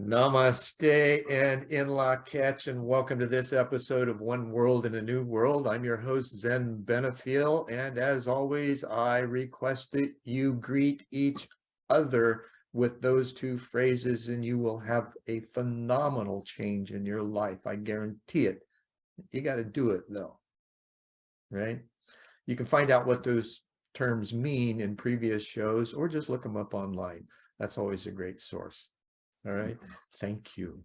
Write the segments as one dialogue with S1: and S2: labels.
S1: Namaste and in-law catch, and welcome to this episode of One World in a New World. I'm your host, Zen Benefiel, and as always, I request that you greet each other with those two phrases, and you will have a phenomenal change in your life. I guarantee it. You got to do it, though, right? You can find out what those terms mean in previous shows, or just look them up online. That's always a great source. All right, thank you.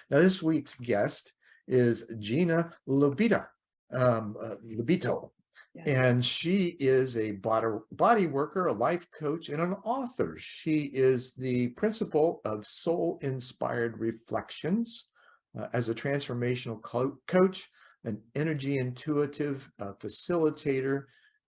S1: Now, this week's guest is Gina Lobito, Lobito, yes. And she is a body worker, a life coach, and an author. She is the principal of Soul-Inspired Reflections as a transformational coach, an energy intuitive facilitator,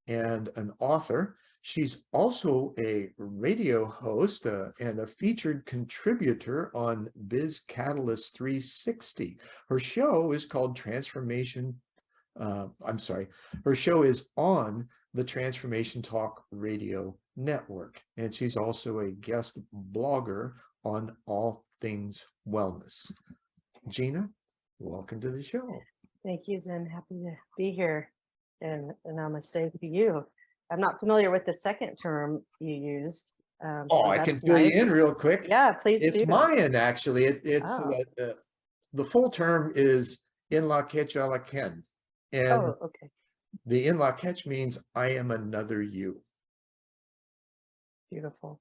S1: and an author. She's also a radio host and a featured contributor on Biz Catalyst 360. Her show is called her show is on the Transformation Talk Radio Network. And she's also a guest blogger on all things wellness. Gina, welcome to the show.
S2: Thank you, Zen. Happy to be here. And namaste to you. I'm not familiar with the second term you used.
S1: So I can fill you in real quick.
S2: Yeah, please do.
S1: It's Mayan, actually. The full term is in-law catch ala ken. And
S2: okay.
S1: The in-law catch means I am another you.
S2: Beautiful.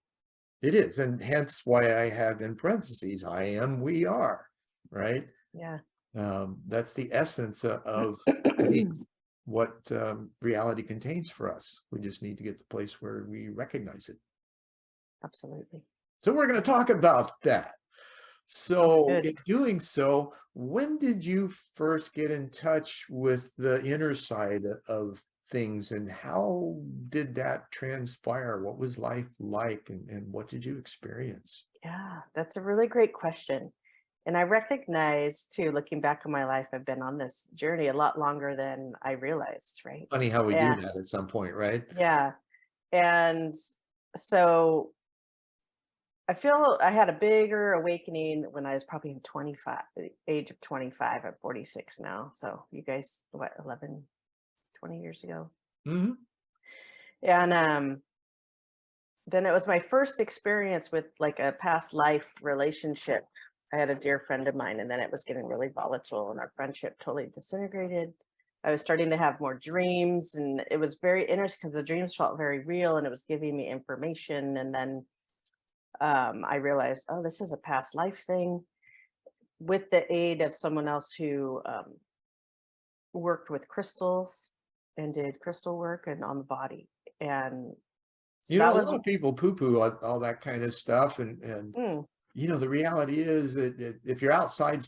S1: It is. And hence why I have in parentheses, I am, we are, right?
S2: Yeah.
S1: That's the essence of what reality contains for us. We just need to get to the place where we recognize it.
S2: Absolutely.
S1: So we're going to talk about that. So in doing so, when did you first get in touch with the inner side of things, and how did that transpire? What was life like, and what did you experience?
S2: Yeah, that's a really great question. And I recognize, too, looking back on my life, I've been on this journey a lot longer than I realized, right?
S1: Funny how we do that at some point, right?
S2: Yeah. And so I feel I had a bigger awakening when I was probably in 25, the age of 25. I'm 46 now. So you guys, what, 11, 20 years ago?
S1: Mm-hmm.
S2: And then it was my first experience with like a past life relationship. I had a dear friend of mine, and then it was getting really volatile, and our friendship totally disintegrated. I was starting to have more dreams, and it was very interesting because the dreams felt very real, and it was giving me information. And then I realized, oh, this is a past life thing, with the aid of someone else who worked with crystals and did crystal work and on the body. And so
S1: a lot of people poo-poo all that kind of stuff, and the reality is that if you're outside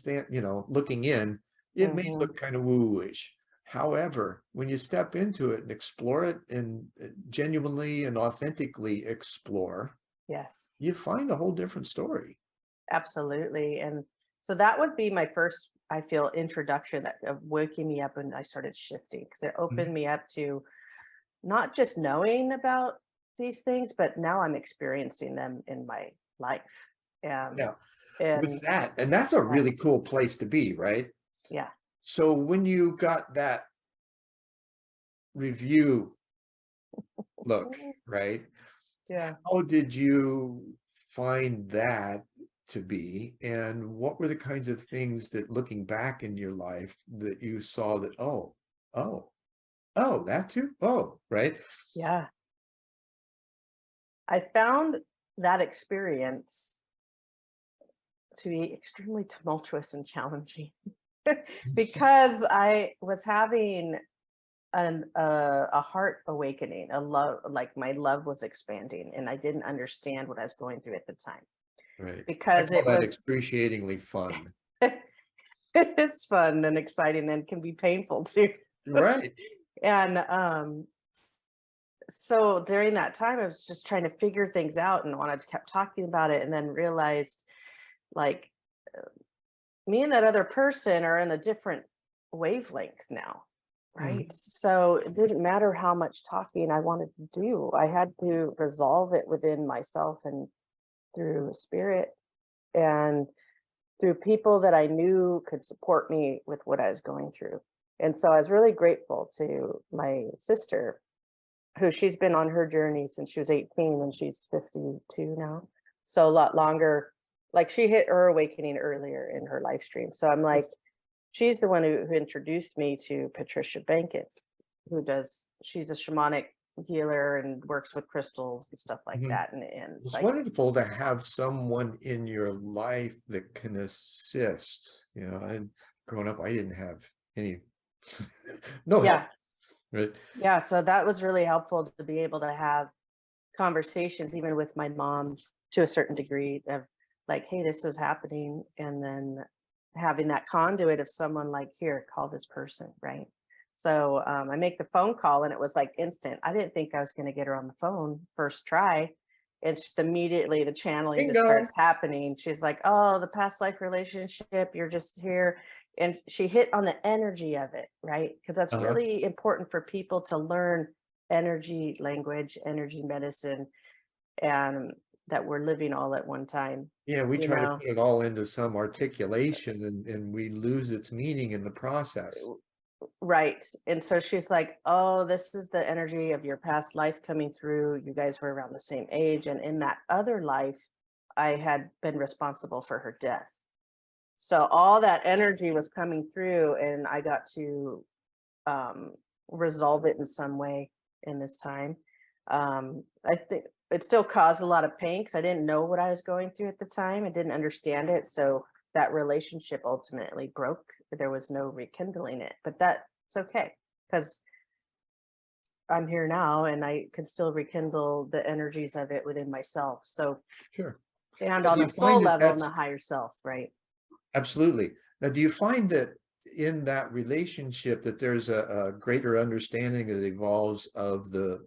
S1: looking in, it may look kind of woo-ish. However, when you step into it and explore it, and genuinely and authentically explore,
S2: yes,
S1: you find a whole different story.
S2: Absolutely. And so that would be my first, I feel, introduction of waking me up, and I started shifting, because it opened me up to not just knowing about these things, but now I'm experiencing them in my life.
S1: With that, and that's a really cool place to be, right?
S2: Yeah.
S1: So when you got that review look, right?
S2: Yeah.
S1: How did you find that to be, and what were the kinds of things that, looking back in your life, that you saw that, oh, that too? Oh, right?
S2: Yeah. I found that experience to be extremely tumultuous and challenging because I was having a heart awakening, a love, like my love was expanding, and I didn't understand what I was going through at the time.
S1: Right.
S2: Because it was
S1: excruciatingly fun.
S2: It's fun and exciting, and can be painful too.
S1: Right.
S2: And so during that time, I was just trying to figure things out, and when I kept talking about it, and then realized, like, me and that other person are in a different wavelength now, right? So it didn't matter how much talking I wanted to do. I had to resolve it within myself and through spirit. And through people that I knew could support me with what I was going through. And so I was really grateful to my sister, who she's been on her journey since she was 18 and she's 52 now. So a lot longer. Like she hit her awakening earlier in her life stream. So I'm like, she's the one who introduced me to Patricia Bankett, she's a shamanic healer and works with crystals and stuff like
S1: Mhm.
S2: that. And
S1: It's
S2: psychic.
S1: wonderful to have someone in your life that can assist. And growing up, I didn't have any, no help,
S2: Yeah.
S1: right?
S2: Yeah. So that was really helpful to be able to have conversations, even with my mom to a certain degree, of like, hey, this was happening. And then having that conduit of someone like, here, call this person. Right. So I make the phone call and it was like instant. I didn't think I was going to get her on the phone first try. And just immediately the channeling just
S1: Bingo.
S2: starts happening. She's like, oh, the past life relationship, you're just here. And she hit on the energy of it, right? Because that's
S1: Uh-huh.
S2: really important for people to learn energy language, energy medicine, and that we're living all at one time,
S1: Yeah, we
S2: you
S1: try to
S2: know?
S1: put it all into some articulation and we lose its meaning in the process.
S2: Right. And so she's like, oh, this is the energy of your past life coming through. You guys were around the same age. And in that other life, I had been responsible for her death. So all that energy was coming through, and I got to um, resolve it in some way in this time. I think it still caused a lot of pain because I didn't know what I was going through at the time. I didn't understand it. So that relationship ultimately broke. There was no rekindling it, but that's okay because I'm here now and I can still rekindle the energies of it within myself. So,
S1: Sure.
S2: and
S1: Now, do
S2: on a
S1: you
S2: soul
S1: find that
S2: level, in
S1: that's
S2: the higher self, right?
S1: absolutely. Now, do you find that in that relationship that there's a greater understanding that evolves of the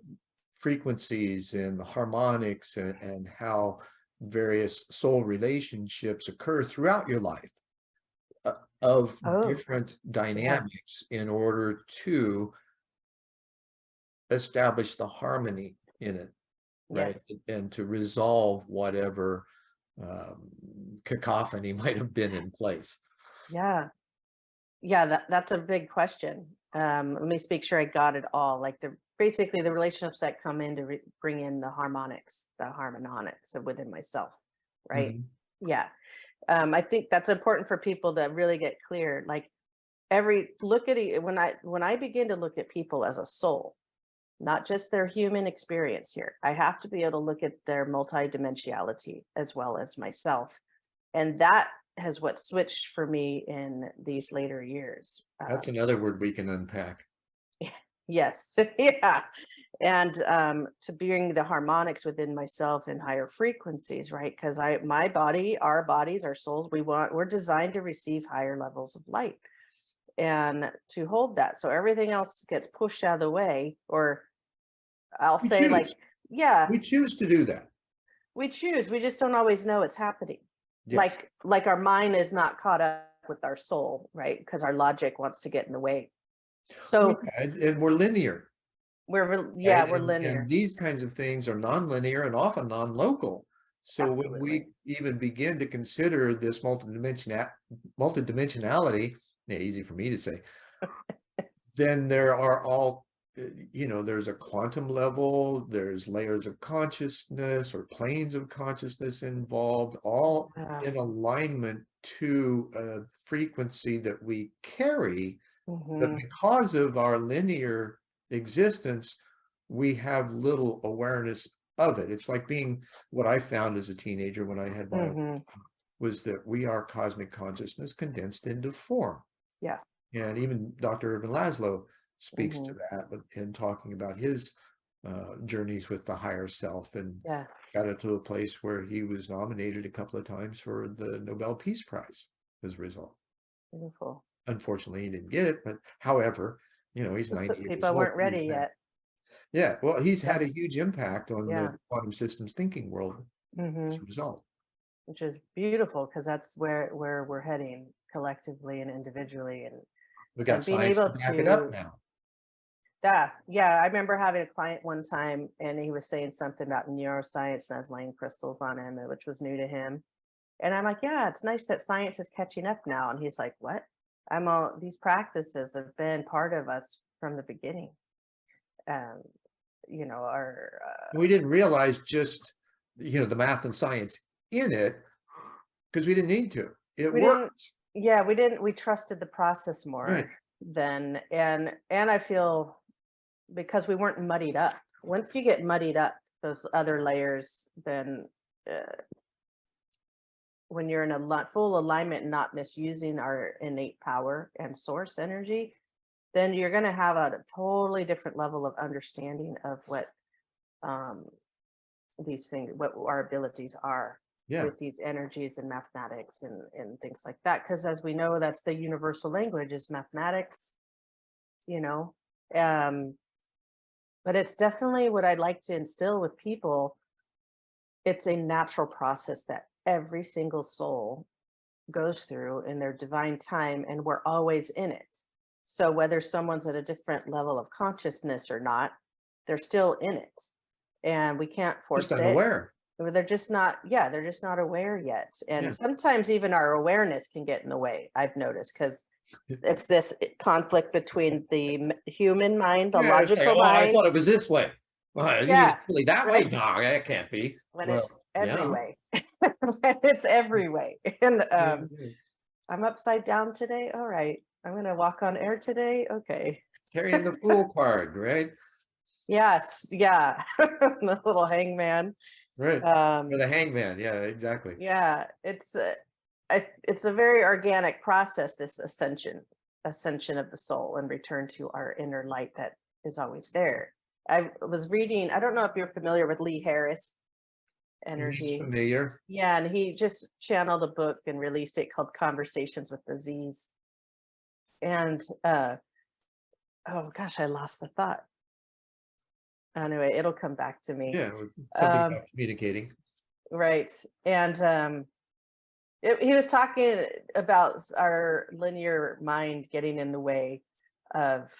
S1: frequencies and the harmonics and how various soul relationships occur throughout your life of
S2: Oh,
S1: different
S2: yeah.
S1: dynamics in order to establish the harmony in it, right?
S2: Yes.
S1: And to resolve whatever um, cacophony might have been in place.
S2: Yeah. Yeah, that's a big question. Let me make sure I got it all. Like basically the relationships that come in to bring in the harmonics, the harmonics of within myself, right?
S1: Mhm.
S2: Yeah. I think that's important for people to really get clear. Like every look at it when I begin to look at people as a soul, not just their human experience here. I have to be able to look at their multidimensionality as well as myself. And that has what switched for me in these later years.
S1: That's another word we can unpack.
S2: Yes, yeah. And to bring the harmonics within myself in higher frequencies, right? Because my body, our bodies, our souls, we're designed to receive higher levels of light and to hold that. So everything else gets pushed out of the way, or I'll
S1: We
S2: say like,
S1: choose.
S2: yeah,
S1: We choose to do that.
S2: we choose. We just don't always know it's happening.
S1: Yes.
S2: Like our mind is not caught up with our soul, right? Because our logic wants to get in the way.
S1: Well,
S2: So
S1: yeah, and we're linear,
S2: yeah,
S1: right?
S2: we're
S1: And
S2: linear.
S1: these kinds of things are non-linear and often non-local. So when
S2: Absolutely.
S1: we even begin to consider this multidimensionality, yeah, easy for me to say, then there are all, there's a quantum level, there's layers of consciousness or planes of consciousness involved, all
S2: Yeah.
S1: in alignment to a frequency that we carry. But
S2: Mhm,
S1: because of our linear existence, we have little awareness of it. It's like being what I found as a teenager when I had my own,
S2: mhm.
S1: was that we are cosmic consciousness condensed into form.
S2: Yeah.
S1: And even Dr. Irvin Laszlo speaks to
S2: Mhm.
S1: that in talking about his journeys with the higher self, and
S2: Yeah.
S1: got it to a place where he was nominated a couple of times for the Nobel Peace Prize as a result.
S2: Beautiful.
S1: Unfortunately, he didn't get it, but however, he's 90 years
S2: People
S1: old.
S2: weren't ready yet.
S1: Yeah, well, he's had
S2: Yeah.
S1: a huge impact on the
S2: Yeah.
S1: quantum systems thinking world as a
S2: Mhm.
S1: result.
S2: Which is beautiful because that's where we're heading collectively and individually,
S1: We got
S2: and being
S1: science to
S2: able
S1: back it up
S2: to.
S1: now.
S2: Yeah, I remember having a client one time and he was saying something about neuroscience and I was laying crystals on him, which was new to him. And I'm like, yeah, it's nice that science is catching up now. And he's like, what? These practices have been part of us from the beginning. Um, our
S1: We didn't realize just, the math and science in it because we didn't need to. It
S2: we didn't,
S1: worked.
S2: yeah, we trusted the process
S1: Right.
S2: more than, and I feel because we weren't muddied up. Once you get muddied up, those other layers, then uh, when you're in a full alignment, not misusing our innate power and source energy, then you're going to have a totally different level of understanding of what um, these things, what our abilities are
S1: Yeah.
S2: with these energies and mathematics and things like that. Because as we know, that's the universal language is mathematics, you know. Um, but it's definitely what I'd like to instill with people. It's a natural process that every single soul goes through in their divine time, and we're always in it. So whether someone's at a different level of consciousness or not, they're still in it, and we can't
S1: Just
S2: force it.
S1: unaware.
S2: Or they're just not, yeah, they're just not aware yet. And
S1: Yeah.
S2: sometimes even our awareness can get in the way, I've noticed, because it's this conflict between the human mind, the
S1: Yeah, it's like,
S2: logical
S1: oh, I
S2: mind.
S1: thought it was this way. Well, you mean
S2: Yeah,
S1: it's really that way?
S2: right.
S1: No, that can't be.
S2: When
S1: Well,
S2: it's every
S1: yeah.
S2: way. When it's every way. And
S1: Yeah, yeah.
S2: I'm upside down today. All right. I'm going to walk on air today. Okay.
S1: Carrying the fool card, right?
S2: Yes. Yeah. The little hangman.
S1: Right.
S2: Um,
S1: For the hangman. Yeah, exactly.
S2: yeah. It's a very organic process, this ascension of the soul and return to our inner light that is always there. I was reading, I don't know if you're familiar with Lee Harris
S1: He's
S2: energy.
S1: familiar.
S2: Yeah, and he just channeled a book and released it called Conversations with the Z's. And oh gosh, I lost the thought. Anyway, it'll come back to me.
S1: Yeah, something
S2: Um,
S1: about communicating.
S2: right. And he was talking about our linear mind getting in the way of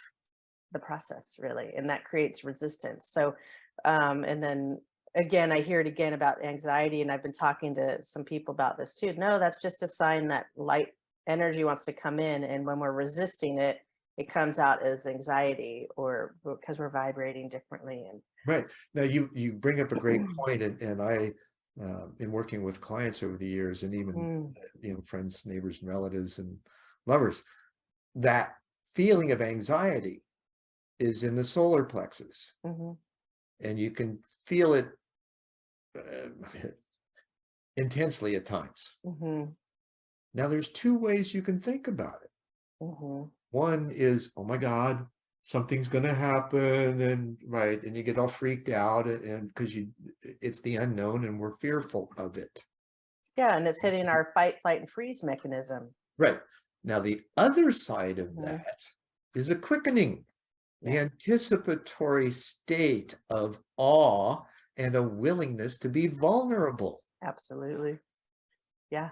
S2: the process, really, and that creates resistance. So and then again, I hear it again about anxiety, and I've been talking to some people about this too. No, that's just a sign that light energy wants to come in, and when we're resisting it, it comes out as anxiety, or because we're vibrating differently. And
S1: Right. Now you bring up a great point, and I in working with clients over the years, and even
S2: Mm,
S1: friends, neighbors, and relatives, and lovers, that feeling of anxiety is in the solar plexus,
S2: mhm,
S1: and you can feel it intensely at times.
S2: mhm,
S1: Now, there's two ways you can think about it.
S2: mhm.
S1: One is, oh my God, something's going to happen, and right, and you get all freaked out, and because it's the unknown, and we're fearful of it.
S2: Yeah, and it's hitting our fight, flight, and freeze mechanism.
S1: Right. Now, the other side of
S2: Mhm.
S1: that is a quickening, the
S2: Yeah,
S1: anticipatory state of awe and a willingness to be vulnerable.
S2: absolutely. Yeah.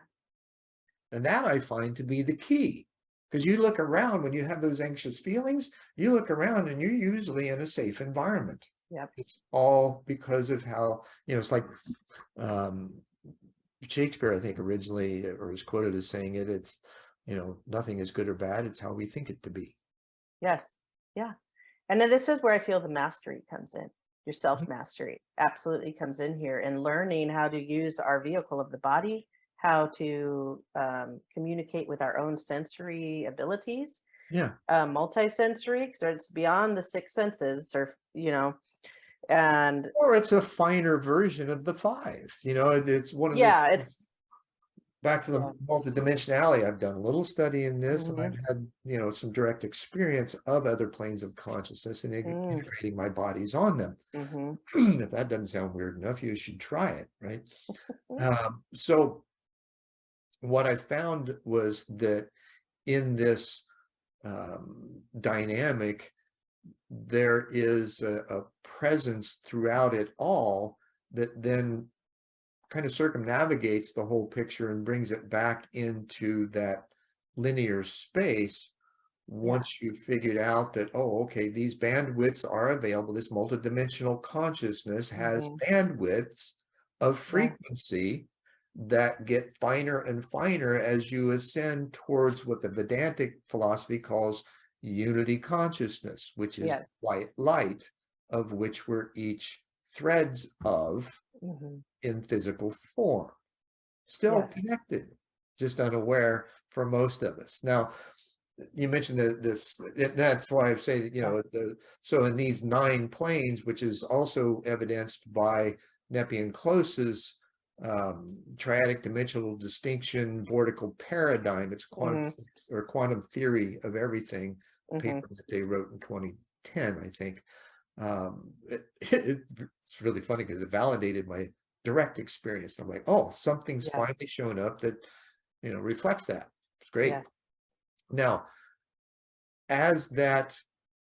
S1: And that I find to be the key. Because you look around when you have those anxious feelings, you look around and you're usually in a safe environment.
S2: Yep.
S1: It's all because of how, it's like um, Shakespeare, I think, originally, or is quoted as saying it, it's, nothing is good or bad, it's how we think it to be.
S2: Yes. Yeah. And then this is where I feel the mastery comes in. Your
S1: Mhm.
S2: self mastery absolutely comes in here, and learning how to use our vehicle of the body, how to communicate with our own sensory abilities,
S1: Yeah.
S2: multisensory, so it's beyond the six senses, or and
S1: Or it's a finer version of the five. It's one of the
S2: yeah, it's
S1: back to the
S2: yeah.
S1: multidimensionality. I've done a little study in this, and
S2: Mhm,
S1: I've had, some direct experience of other planes of consciousness and
S2: mm,
S1: integrating my bodies on them.
S2: mhm,
S1: If that doesn't sound weird enough, you should try it, right? So what I found was that in this dynamic, there is a presence throughout it all that then kind of circumnavigates the whole picture and brings it back into that linear space
S2: yeah.
S1: once you've figured out that, oh, okay, these bandwidths are available. This multidimensional consciousness has
S2: Mhm,
S1: bandwidths of
S2: yeah.
S1: frequency that get finer and finer as you ascend towards what the Vedantic philosophy calls unity consciousness, which is
S2: Yes.
S1: white light, of which we're each threads of in physical form. Still
S2: Yes.
S1: connected, just unaware for most of us. Now, you mentioned that's why I say that, so in these 9 planes, which is also evidenced by Nepean Close's triadic dimensional distinction vortical paradigm, it's quantum theory of everything, paper that they wrote in 2010, I think. It's really funny because it validated my direct experience. I'm like, oh, something's finally shown up that reflects that. It's great. Now, as that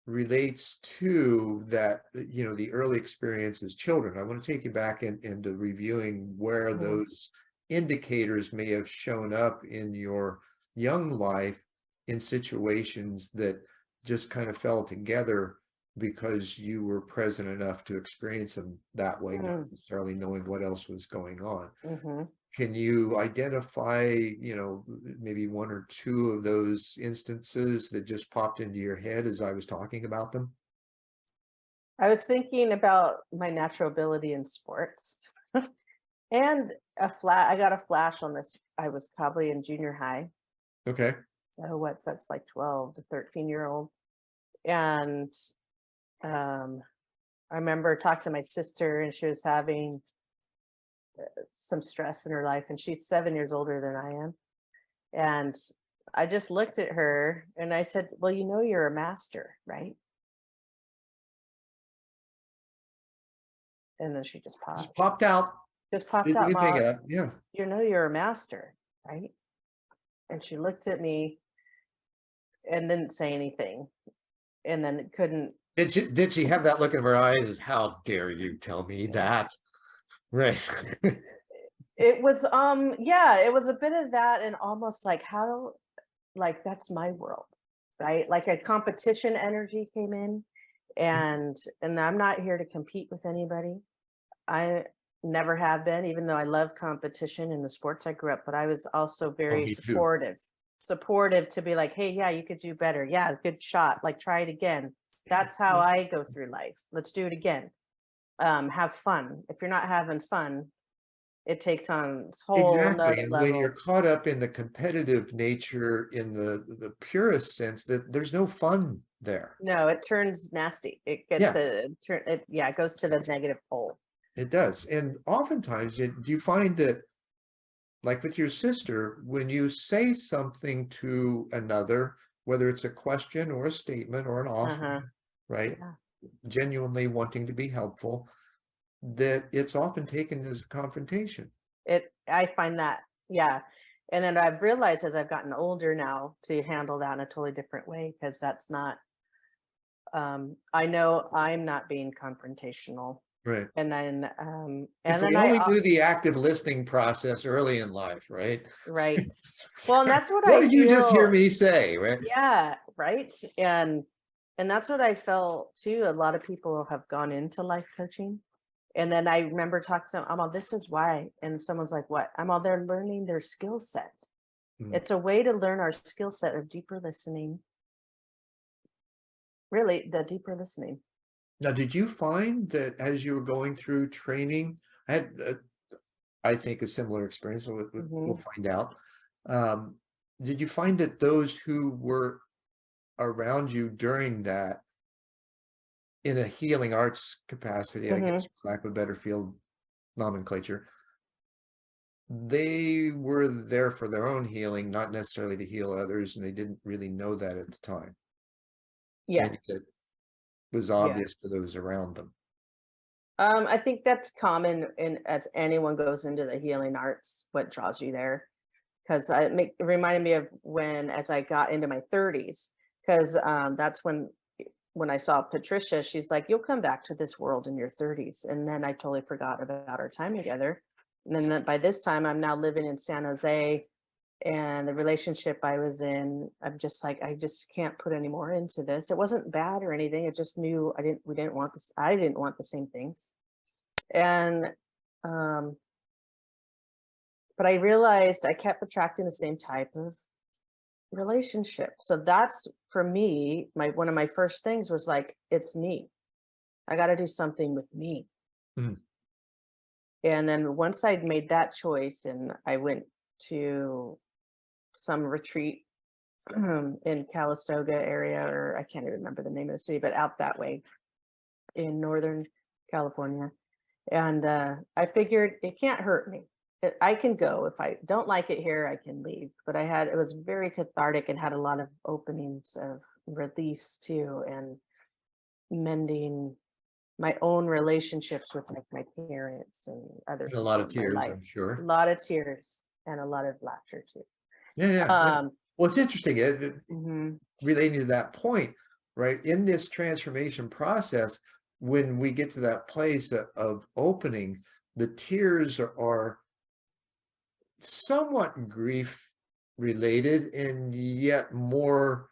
S1: relates to that, the early experience as children, I want to take you back into reviewing where those indicators may have shown up in your young life in situations that just kind of fell together because you were present enough to experience them that way, not necessarily knowing what else was going on. Can you identify, maybe 1 or 2 of those instances that just popped into your head as I was talking about them?
S2: I was thinking about my natural ability in sports and I got a flash on this. I was probably in junior high.
S1: Okay.
S2: So that's like 12 to 13-year-old. And I remember talking to my sister, and she was having some stress in her life, and she's 7 years older than I am. And I just looked at her and I said, well, you're a master, right? And then she just
S1: Just popped out.
S2: popped
S1: Didn't
S2: out,
S1: you think
S2: Mom,
S1: of that? Yeah.
S2: you're a master, right? And she looked at me and didn't say anything. And then couldn't.
S1: Did she have that look in her eyes? How dare you tell me that? Right.
S2: It was, it was a bit of that, and almost like that's my world, right? Like a competition energy came in, and I'm not here to compete with anybody. I never have been, even though I love competition in the sports I grew up, but I was also very supportive to be like, hey, yeah, you could do better. Yeah, good shot. Like, try it again. That's how I go through life. Let's do it again. Have fun. If you're not having fun, it takes on this whole
S1: Exactly. And when you're
S2: level.
S1: caught up in the competitive nature in the purest sense, that there's no fun there.
S2: No, it turns nasty. It gets it goes to the negative pole.
S1: It does. And oftentimes, do you find that, like with your sister, when you say something to another, whether it's a question or a statement or an offer, right?
S2: Yeah.
S1: Genuinely wanting to be helpful, that it's often taken as a confrontation.
S2: I find that, yeah. And then I've realized as I've gotten older now to handle that in a totally different way, because that's not, I know I'm not being confrontational.
S1: Right.
S2: And then,
S1: If we only do the active listening process early in life, right?
S2: Right. Well, and that's what
S1: What
S2: I
S1: did you just hear
S2: feel.
S1: me say, right?
S2: Yeah, right. And that's what I felt too. A lot of people have gone into life coaching. And then I remember talking to them, I'm all, this is why. And someone's like, what? I'm all, they're learning their skill set. It's a way to learn our skill set of deeper listening. Really, the deeper listening.
S1: Now, did you find that as you were going through training, I had, I think, a similar experience, so we'll find out. Did you find that those who were around you during that, in a healing arts capacity, I guess, for lack of a better field nomenclature, they were there for their own healing, not necessarily to heal others, and they didn't really know that at the time?
S2: Yeah.
S1: And it was obvious to those around them.
S2: I think that's common as anyone goes into the healing arts, what draws you there. Because it reminded me of as I got into my 30s, because that's when I saw Patricia, she's like, you'll come back to this world in your 30s. And then I totally forgot about our time together. And then by this time, I'm now living in San Jose, and the relationship I was in, I'm just like, I just can't put any more into this. It wasn't bad or anything. It just knew we didn't want this. I didn't want the same things. And but I realized I kept attracting the same type of relationship. So that's for me, one of my first things was like, it's me. I got to do something with me.
S1: Mm.
S2: And then once I'd made that choice and I went to some retreat in Calistoga area, or I can't even remember the name of the city, but out that way in Northern California. And I figured it can't hurt me. I can go. If I don't like it here, I can leave. But it was very cathartic and had a lot of openings of release too, and mending my own relationships with like my parents and other
S1: And a
S2: people
S1: lot of
S2: in my
S1: tears,
S2: life.
S1: I'm
S2: A
S1: sure.
S2: lot of tears and a lot of laughter too.
S1: Yeah. Well, it's interesting,
S2: Mhm.
S1: relating to that point, right? In this transformation process, when we get to that place of opening, the tears are somewhat grief related and yet more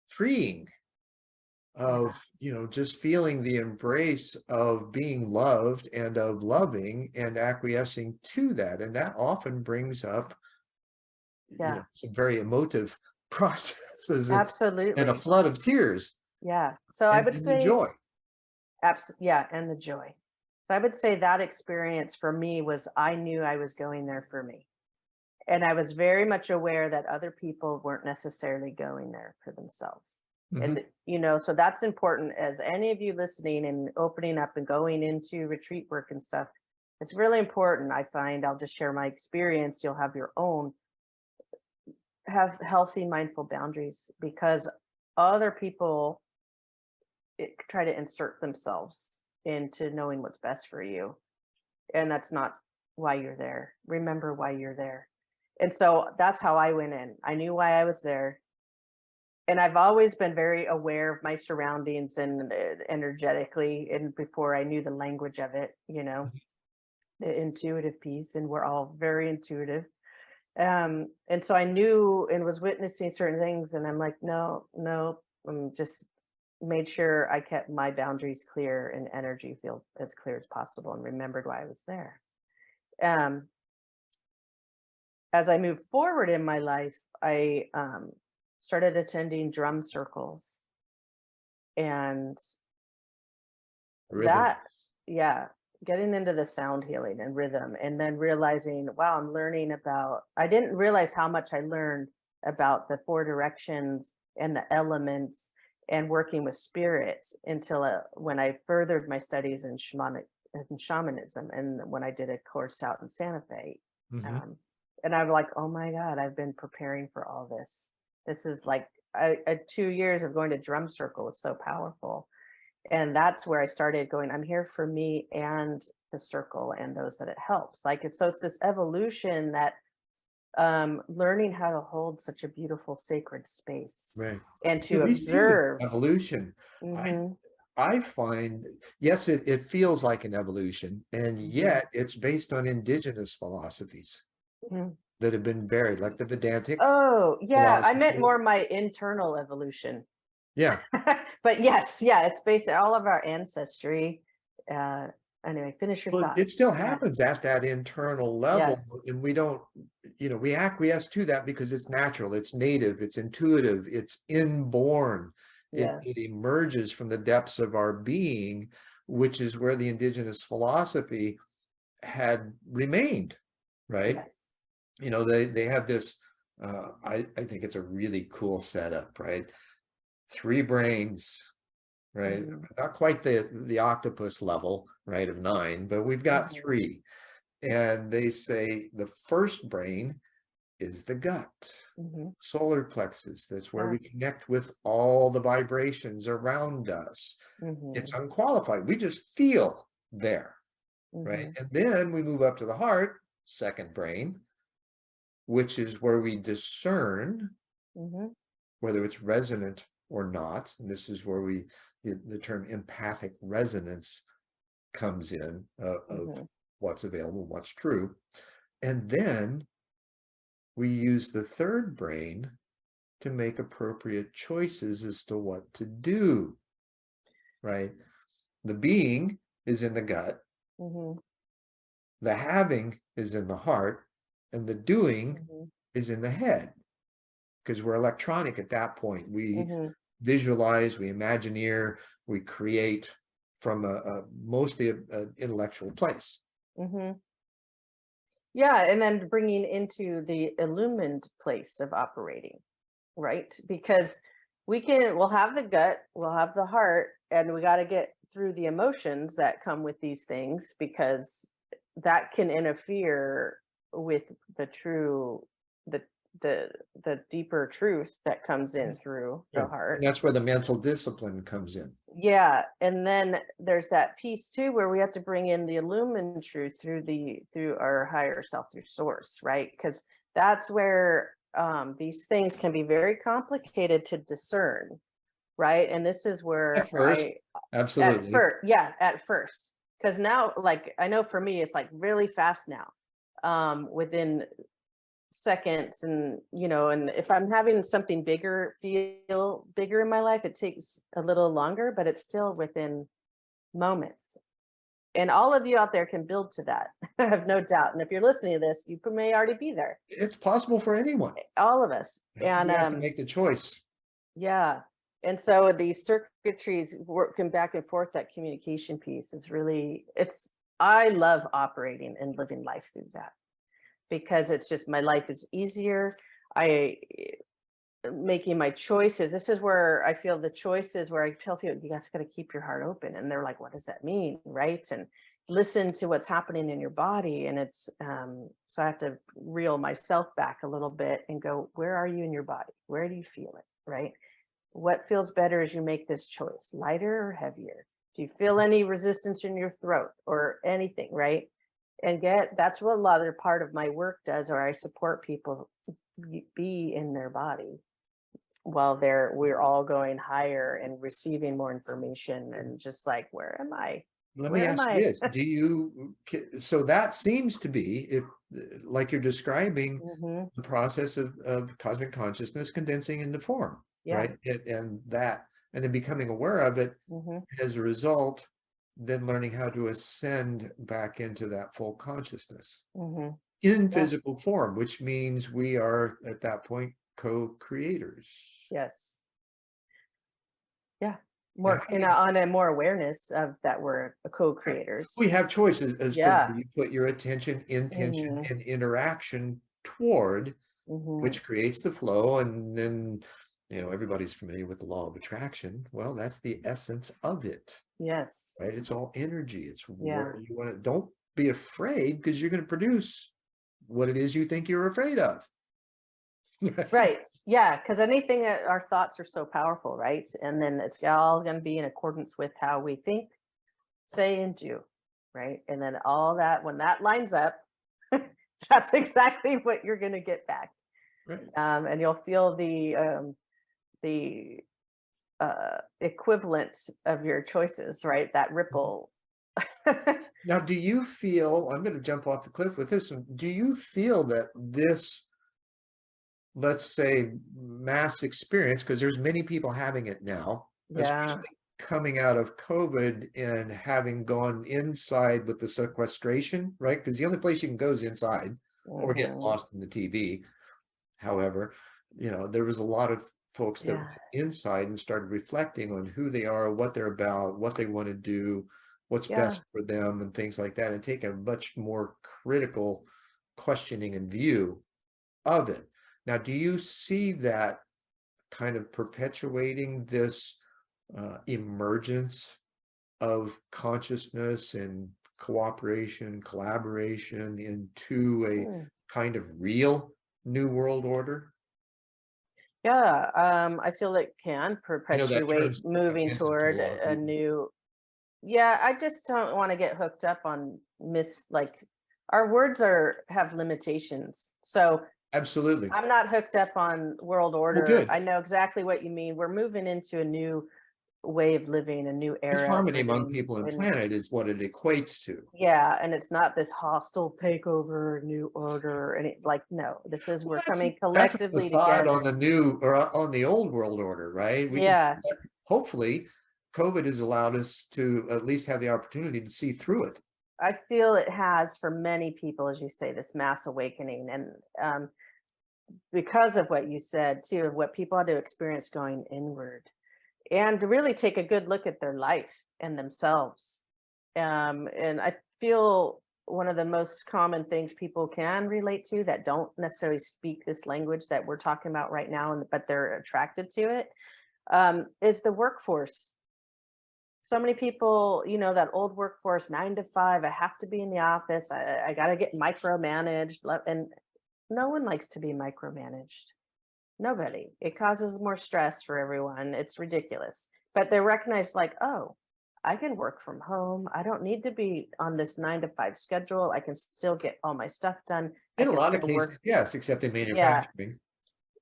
S1: freeing of,
S2: Yeah.
S1: just feeling the embrace of being loved and of loving and acquiescing to that. And that often brings up,
S2: Yeah.
S1: some very emotive processes and a
S2: Absolutely.
S1: flood of tears
S2: Yeah. So I would
S1: and the
S2: say
S1: joy.
S2: yeah, and the joy. So I would say that experience for me was I knew I was going there for me. And I was very much aware that other people weren't necessarily going there for themselves.
S1: Mhm.
S2: And, so that's important as any of you listening and opening up and going into retreat work and stuff. It's really important. I find I'll just share my experience. You'll have your own, have healthy, mindful boundaries because other people try to insert themselves into knowing what's best for you. And that's not why you're there. Remember why you're there. And so that's how I went in. I knew why I was there. And I've always been very aware of my surroundings and energetically, and before I knew the language of it, the intuitive piece, and we're all very intuitive. And so I knew and was witnessing certain things, and I'm like, no, no, just made sure I kept my boundaries clear and energy field as clear as possible and remembered why I was there. Um, as I moved forward in my life, I started attending drum circles. And
S1: Rhythm.
S2: that, yeah, getting into the sound healing and rhythm, and then realizing, wow, I didn't realize how much I learned about the four directions and the elements and working with spirits until when I furthered my studies in shamanism, and when I did a course out in Santa Fe.
S1: Mhm.
S2: Um, and I'm like, oh my God, I've been preparing for all this. This is like 2 years of going to drum circle was so powerful. And that's where I started going, I'm here for me and the circle and those that it helps. It's this evolution that learning how to hold such a beautiful sacred space
S1: Right.
S2: and
S1: Yeah,
S2: to
S1: we see the
S2: observe.
S1: evolution. I
S2: Hmm.
S1: I find, yes, it feels like an evolution, and
S2: Hmm.
S1: yet it's based on indigenous philosophies
S2: Hmm.
S1: that have been buried, like the Vedantic
S2: Oh, yeah. I meant
S1: philosophy.
S2: more my internal evolution.
S1: Yeah.
S2: But yes, yeah, it's based on all of our ancestry. Uh, anyway, finish your
S1: Well,
S2: thought.
S1: it still
S2: Yeah.
S1: happens at that internal level,
S2: Yes.
S1: and we don't, we acquiesce to that because it's natural, it's native, it's intuitive, it's inborn. It
S2: Yeah.
S1: it emerges from the depths of our being, which is where the indigenous philosophy had remained, right?
S2: Yes.
S1: They have this, I think it's a really cool setup, right? Three brains, right?
S2: Hmm.
S1: Not quite the octopus level, right, of nine, but we've got
S2: Hmm.
S1: three. And they say the first brain is the gut,
S2: Hmm.
S1: solar plexus. That's where
S2: Yeah.
S1: we connect with all the vibrations around us. It's
S2: Hmm.
S1: unqualified. We just feel there, right?
S2: Hmm.
S1: And then we move up to the heart, second brain, which is where we discern
S2: Hmm.
S1: whether it's resonant or not. And this is where the term empathic resonance comes in, of
S2: Hmm.
S1: what's available, what's true. And then we use the third brain to make appropriate choices as to what to do, right? The being is in the gut,
S2: Hmm.
S1: the having is in the heart, and the doing
S2: Mhm.
S1: is in the head, because we're electronic at that point. We
S2: Mhm.
S1: visualize, we imagineer, we create from a mostly a intellectual place.
S2: Mhm. Yeah, and then bringing into the illumined place of operating, right? Because we'll have the gut, we'll have the heart, and we got to get through the emotions that come with these things because that can interfere with the true the the deeper truth that comes in through the
S1: Yeah. And
S2: heart.
S1: that's where the mental discipline comes in.
S2: Yeah, and then there's that piece too where we have to bring in the illumined truth through our higher self, through source, right? Because that's where these things can be very complicated to discern, right? And this is
S1: At
S2: where
S1: first, absolutely.
S2: at first, because now, like I know for me, it's like really fast now, within seconds, and and if I'm having something bigger feel bigger in my life, it takes a little longer, but it's still within moments. And all of you out there can build to that. I have no doubt. And if you're listening to this, you may already be there,
S1: It's possible for anyone.
S2: all of us. And
S1: We have to make the choice.
S2: yeah, and so these circuitries working back and forth, that communication piece is really, I love operating and living life through that because it's just, my life is easier. I making my choices. This is where I feel the choices where I tell people, you guys got to keep your heart open. And they're like, what does that mean? Right. And listen to what's happening in your body. And it's, so I have to reel myself back a little bit and go, where are you in your body? Where do you feel it? Right. What feels better as you make this choice, lighter or heavier? Do you feel any resistance in your throat or anything? Right. And that's what a lot of part of my work does, or I support people be in their body while we're all going higher and receiving more information, and just like, where am I?
S1: Let me
S2: Where am
S1: ask you
S2: I?
S1: this, so that seems to be, if like you're describing,
S2: Hmm.
S1: the process of cosmic consciousness condensing into form,
S2: Yeah.
S1: right? And then becoming aware of it,
S2: Hmm.
S1: as a result, then learning how to ascend back into that full consciousness
S2: Hmm.
S1: in
S2: Yeah.
S1: physical form, which means we are at that point co-creators.
S2: Yes. Yeah.
S1: Now,
S2: More on a more awareness of that we're co-creators.
S1: we have choices as to
S2: Yeah.
S1: where you put your attention, intention,
S2: Hmm.
S1: and interaction toward,
S2: Hmm.
S1: which creates the flow. And then, everybody's familiar with the law of attraction. Well, that's the essence of it,
S2: Yes.
S1: right? It's all energy. It's
S2: Yeah.
S1: where you want to, don't be afraid, because you're going to produce what it is you think you're afraid of.
S2: Right. Yeah. Because anything, our thoughts are so powerful, right? And then it's all going to be in accordance with how we think, say, and do, right? And then all that, when that lines up, that's exactly what you're going to get back.
S1: Right.
S2: And you'll feel the equivalent of your choices, right? That ripple.
S1: Now, do you feel, I'm going to jump off the cliff with this one, do you feel that this, let's say, mass experience, because there's many people having it now,
S2: Yeah.
S1: especially coming out of COVID and having gone inside with the sequestration, right? Because the only place you can go is inside, or get
S2: Hmm.
S1: lost in the TV. However, there was a lot of folks that went
S2: Yeah.
S1: inside and started reflecting on who they are, what they're about, what they want to do, what's
S2: Yeah.
S1: best for them, and things like that, and take a much more critical questioning and view of it. Now, do you see that kind of perpetuating this emergence of consciousness and cooperation, collaboration into a
S2: Mm.
S1: kind of real new world order?
S2: Yeah. I feel it can
S1: I know that
S2: perpetuate
S1: term's
S2: moving
S1: offensive to a
S2: toward
S1: lot of
S2: a
S1: people.
S2: new. Yeah, I just don't want to get hooked up on like, our words have limitations. So
S1: Absolutely.
S2: I'm not hooked up on world
S1: Well,
S2: order.
S1: good.
S2: I know exactly what you mean. We're moving into a new way of living, a new
S1: It's
S2: era of
S1: harmony among
S2: living.
S1: people and
S2: And
S1: planet is what it equates to.
S2: yeah, and it's not this hostile takeover, new order. And like, no, this is,
S1: Well,
S2: we're
S1: that's
S2: coming
S1: that's a
S2: collectively
S1: facade on
S2: together.
S1: the new, or on the old world order, right? We can
S2: Yeah.
S1: hopefully COVID has allowed us to at least have the opportunity to see through it.
S2: I feel it has for many people, as you say, this mass awakening. And because of what you said too, of what people had to experience going inward and to really take a good look at their life and themselves. And I feel one of the most common things people can relate to that don't necessarily speak this language that we're talking about right now, but they're attracted to it, is the workforce. So many people, that old workforce, 9 to 5, I have to be in the office. I got to get micromanaged. And no one likes to be micromanaged. Nobody. It causes more stress for everyone. It's ridiculous. But they recognize, like, oh, I can work from home. I don't need to be on this 9 to 5 schedule. I can still get all my stuff done. I
S1: In a
S2: can
S1: lot of
S2: still
S1: cases,
S2: work.
S1: yes, except in
S2: Yeah,
S1: manufacturing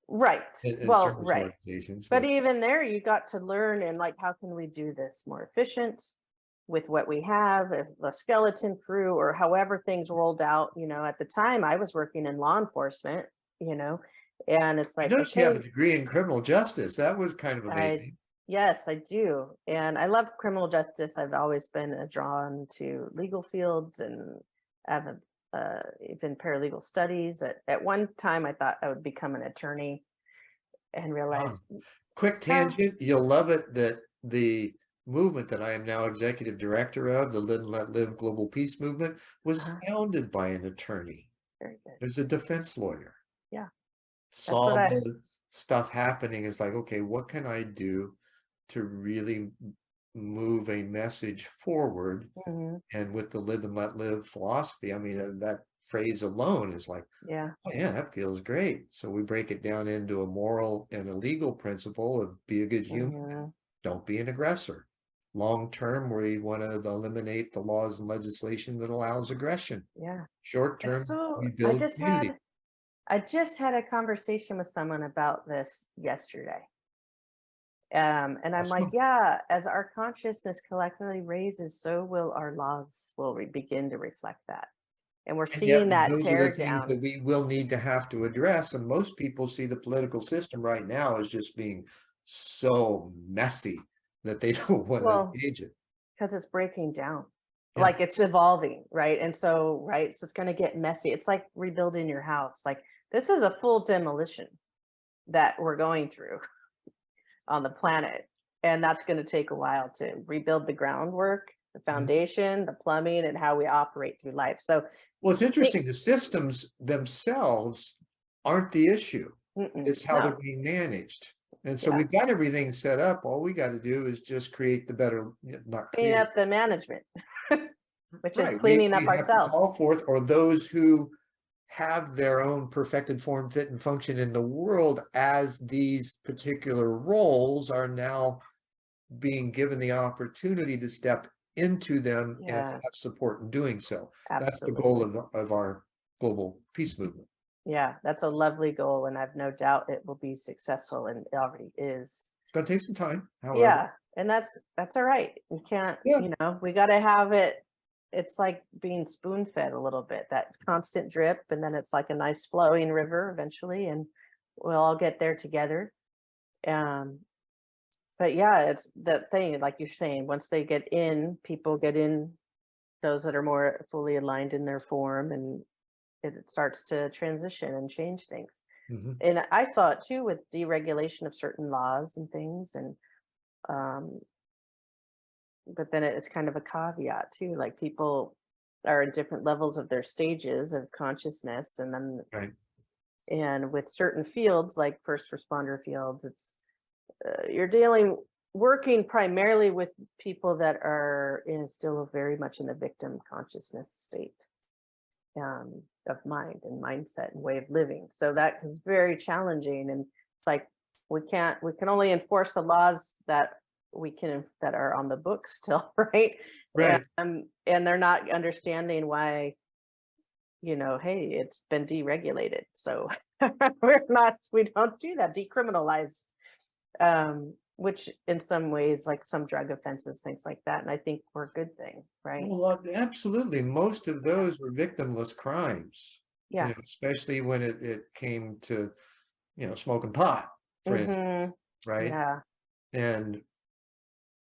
S2: right.
S1: and
S2: Well,
S1: service
S2: right.
S1: organizations.
S2: But even there, you got to learn and like, how can we do this more efficient with what we have, if the skeleton crew or however things rolled out. At the time I was working in law enforcement, you know, and it's
S1: I
S2: like,
S1: noticed you have
S2: okay,
S1: a degree in criminal justice. That was kind of
S2: I,
S1: amazing.
S2: yes, I do. And I love criminal justice. I've always been drawn to legal fields and have even paralegal studies. At one time, I thought I would become an attorney and
S1: Wow.
S2: realized,
S1: Quick
S2: no,
S1: tangent, you'll love it that the movement that I am now executive director of, the Live and Let Live Global Peace Movement, was
S2: uh-huh,
S1: founded by an attorney.
S2: very good.
S1: There's a defense lawyer.
S2: Yeah, that's
S1: Saw
S2: what I,
S1: the stuff happening. Is like, okay, what can I do to really move a message forward?
S2: mhm,
S1: And with the Live and Let Live philosophy, I mean, that phrase alone is like,
S2: yeah,
S1: oh, yeah, that feels great. So we break it down into a moral and a legal principle of be a good human,
S2: mhm,
S1: don't be an aggressor. Long term, we want to eliminate the laws and legislation that allows aggression.
S2: yeah.
S1: Short
S2: It's
S1: term,
S2: so,
S1: we build community.
S2: I just had a conversation with someone about this yesterday. And I'm like,
S1: Awesome.
S2: yeah, as our consciousness collectively raises, so will our laws will begin to reflect that. And we're
S1: And yet,
S2: seeing that
S1: those are
S2: tear
S1: the things
S2: down.
S1: that we will need to have to address. And most people see the political system right now as just being so messy that they don't want to
S2: Well,
S1: engage it.
S2: because it's breaking down.
S1: Yeah.
S2: Like it's evolving, right? And so, right, so it's going to get messy. It's like rebuilding your house. Like this is a full demolition that we're going through on the planet. And that's going to take a while to rebuild the groundwork, the
S1: Mhm.
S2: foundation, the plumbing, and how we operate through life. So,
S1: Well, it's
S2: think,
S1: interesting. The systems themselves aren't the issue. It's how they're
S2: no,
S1: being managed. And so
S2: yeah,
S1: we've got everything set up. All we got to do is just create the better, not
S2: clean
S1: create.
S2: up the management, which is
S1: Right.
S2: cleaning up
S1: We have to call
S2: ourselves.
S1: forth, or those who have their own perfected form, fit, and function in the world as these particular roles are now being given the opportunity to step into them and
S2: Yeah,
S1: have support in doing so. That's the goal
S2: absolutely.
S1: of our global peace movement.
S2: Yeah, that's a lovely goal. And I've no doubt it will be successful, and it already is.
S1: It's going to take some time, however.
S2: Yeah. And that's all right. You can't,
S1: Yeah.
S2: we got to have it. It's like being spoon fed a little bit, that constant drip, and then it's like a nice flowing river eventually, and we'll all get there together. Um, but yeah, it's that thing, like you're saying, once they get in, people get in, those that are more fully aligned in their form, and it starts to transition and change things.
S1: Mhm.
S2: And I saw it too with deregulation of certain laws and things. And um, but then it's kind of a caveat too, like people are in different levels of their stages of consciousness. And then,
S1: Right.
S2: and with certain fields like first responder fields, it's you're dealing, working primarily with people that are still very much in the victim consciousness state, of mind and mindset and way of living. So that is very challenging. And it's like we can only enforce the laws that that are on the books still, right?
S1: Right.
S2: And they're not understanding why, hey, it's been deregulated. So we don't do that, decriminalized, which in some ways, like some drug offenses, things like that. And I think we're a good thing, right?
S1: Well, absolutely. Most of those were victimless crimes,
S2: Yeah.
S1: especially when it came to, smoking pot, for instance,
S2: Hmm.
S1: right?
S2: Yeah.
S1: And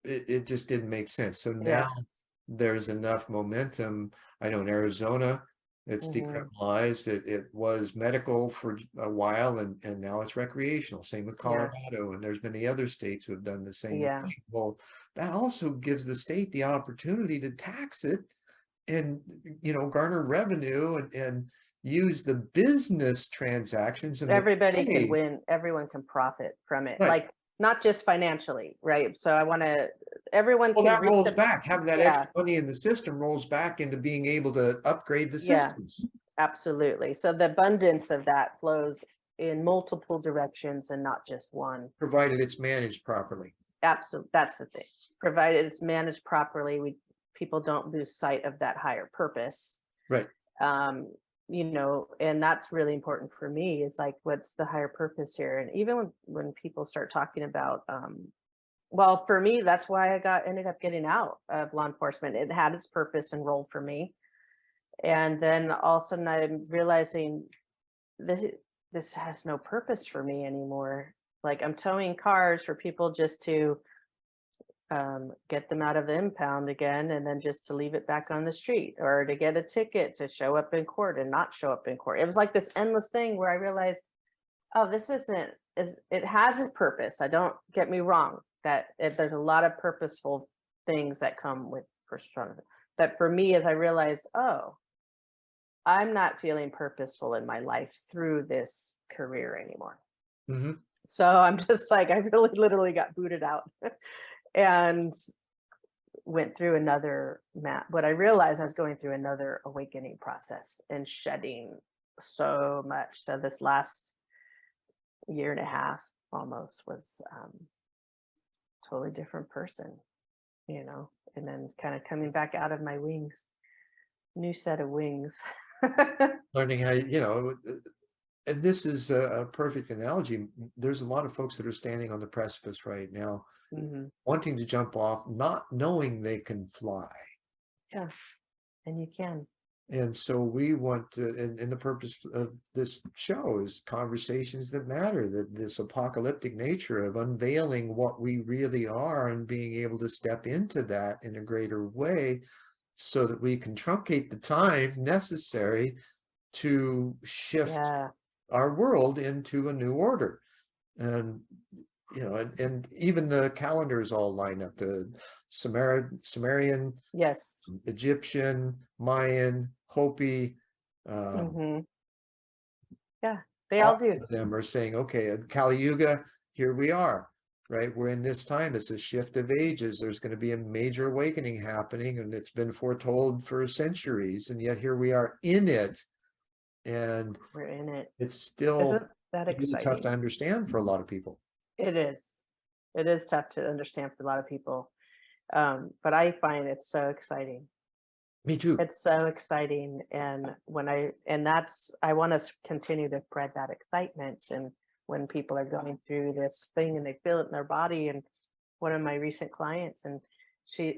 S1: it just didn't make sense. So now
S2: Yeah.
S1: there's enough momentum. I know in Arizona, it's
S2: Mhm.
S1: decriminalized. It was medical for a while, and now it's recreational. Same with
S2: Yeah.
S1: Colorado, and there's many other states who have done the same
S2: Yeah.
S1: thing. Well, that also gives the state the opportunity to tax it and, garner revenue and use the business transactions and the
S2: Everybody can
S1: trade.
S2: win, everyone can profit from it,
S1: Right.
S2: like, not just financially, right? So I wanna everyone
S1: Well,
S2: can
S1: that
S2: reap
S1: rolls
S2: the
S1: back. Having that
S2: yeah,
S1: extra money in the system rolls back into being able to upgrade the
S2: yeah,
S1: systems,
S2: absolutely. So the abundance of that flows in multiple directions and not just one.
S1: provided it's managed properly.
S2: Absolutely, that's the thing. Provided it's managed properly, people don't lose sight of that higher purpose.
S1: Right.
S2: um and that's really important for me. It's like, what's the higher purpose here? And even when people start talking about well, for me, that's why ended up getting out of law enforcement. It had its purpose and role for me, and then all of a sudden I'm realizing this has no purpose for me anymore. Like, I'm towing cars for people just to get them out of the impound again, and then just to leave it back on the street, or to get a ticket to show up in court and not show up in court. It was like this endless thing where I realized, oh, this isn't is it has its purpose. I don't get me wrong, that there's a lot of purposeful things that come with persona. But for me, as I realized, oh, I'm not feeling purposeful in my life through this career anymore.
S1: Hmm.
S2: So I'm just like, I really literally got booted out and went through another what I realized, I was going through another awakening process and shedding so much. So this last year and a half almost was totally different person, and then kind of coming back out of my wings, new set of wings.
S1: Learning how, and this is a perfect analogy. There's a lot of folks that are standing on the precipice right now,
S2: Hmm.
S1: wanting to jump off, not knowing they can fly.
S2: Yeah, and you can.
S1: And so we want to, and the purpose of this show is conversations that matter, that this apocalyptic nature of unveiling what we really are and being able to step into that in a greater way so that we can truncate the time necessary to shift
S2: Yeah.
S1: our world into a new order. And and even the calendars all line up, the Sumerian,
S2: Yes.
S1: Egyptian, Mayan, Hopi, um,
S2: Hmm. Yeah, they all
S1: all
S2: do.
S1: of them are saying, okay, Kali Yuga, here we are, right? We're in this time. It's a shift of ages. There's going to be a major awakening happening, and it's been foretold for centuries, and yet here we are in it. And
S2: We're in it.
S1: it's still
S2: Isn't that
S1: really tough to
S2: exciting?
S1: understand for a lot of people.
S2: It is. It is tough to understand for a lot of people. But I find it so exciting.
S1: Me too.
S2: It's so exciting. And I want to continue to spread that excitement. And when people are going through this thing and they feel it in their body, and one of my recent clients, and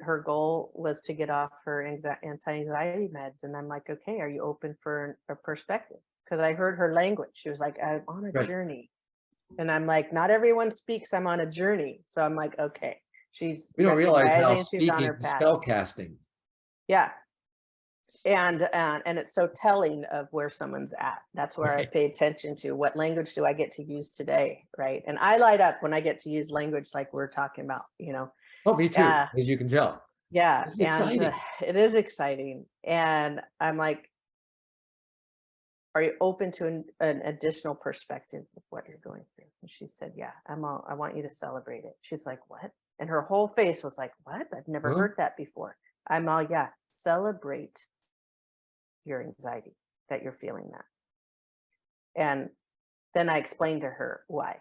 S2: her goal was to get off her anti-anxiety meds. And I'm like, okay, are you open for a perspective? Because I heard her language. She was like, I'm on a
S1: Right.
S2: journey. And I'm like, not everyone speaks, I'm on a journey. So I'm like, okay, she's
S1: We don't realize how
S2: recognizing she's on her
S1: speaking is
S2: path.
S1: spell casting.
S2: Yeah. And it's so telling of where someone's at. That's where I
S1: Right.
S2: pay attention to, what language do I get to use today, right? And I light up when I get to use language like we're talking about.
S1: Oh, me too,
S2: uh
S1: as you can tell.
S2: yeah,
S1: It's
S2: and
S1: exciting.
S2: it is exciting. And I'm like, are you open to an additional perspective of what you're going through? And she said, yeah, I want you to celebrate it. She's like, what? And her whole face was like, what? I've never
S1: Huh?
S2: heard that before. I'm all, yeah, celebrate your anxiety, that you're feeling that. And then I explained to her why.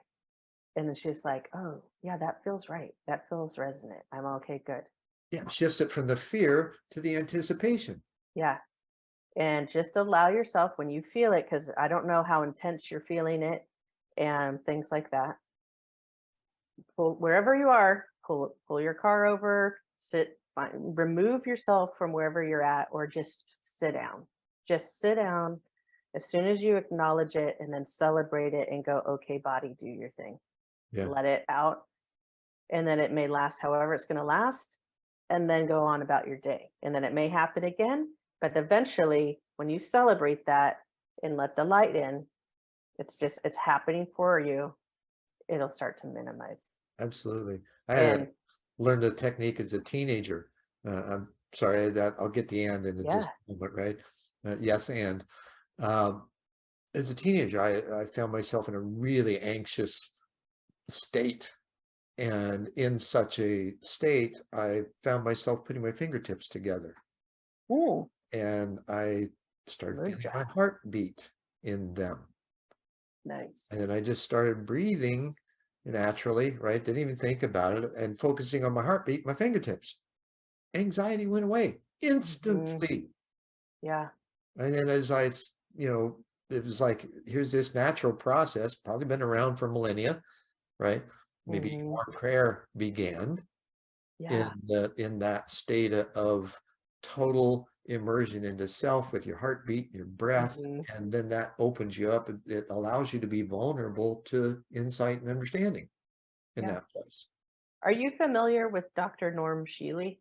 S2: And then she's like, oh, yeah, that feels right. That feels resonant. I'm okay, good.
S1: Yeah, shifts it from the fear to the anticipation.
S2: Yeah. And just allow yourself, when you feel it, because I don't know how intense you're feeling it and things like that. Pull wherever you are, pull your car over, remove yourself from wherever you're at, or just sit down. Just sit down as soon as you acknowledge it, and then celebrate it and go, okay, body, do your thing.
S1: Yeah.
S2: Let it out. And then it may last however it's going to last. and then go on about your day. And then it may happen again, but eventually when you celebrate that and let the light in, it's happening for you. It'll start to minimize.
S1: Absolutely. I had
S2: And
S1: learned a technique as a teenager. I'm sorry that I'll get the and in just
S2: yeah.
S1: a moment, right? Yes, and um, as a teenager, I found myself in a really anxious state. And in such a state, I found myself putting my fingertips together
S2: Ooh,
S1: and I started
S2: mood
S1: feeling my
S2: job.
S1: heartbeat in them.
S2: Nice.
S1: And then I just started breathing naturally, right? Didn't even think about it and focusing on my heartbeat, my fingertips. Anxiety went away
S2: Mhm.
S1: instantly.
S2: Yeah.
S1: And then as it was like, here's this natural process, probably been around for millennia, right? Maybe
S2: Hmm.
S1: more prayer began
S2: Yeah.
S1: in that state of total immersion into self with your heartbeat, your breath,
S2: Hmm.
S1: and then that opens you up. It allows you to be vulnerable to insight and understanding in
S2: Yeah.
S1: that place.
S2: Are you familiar with Dr. Norm Shealy?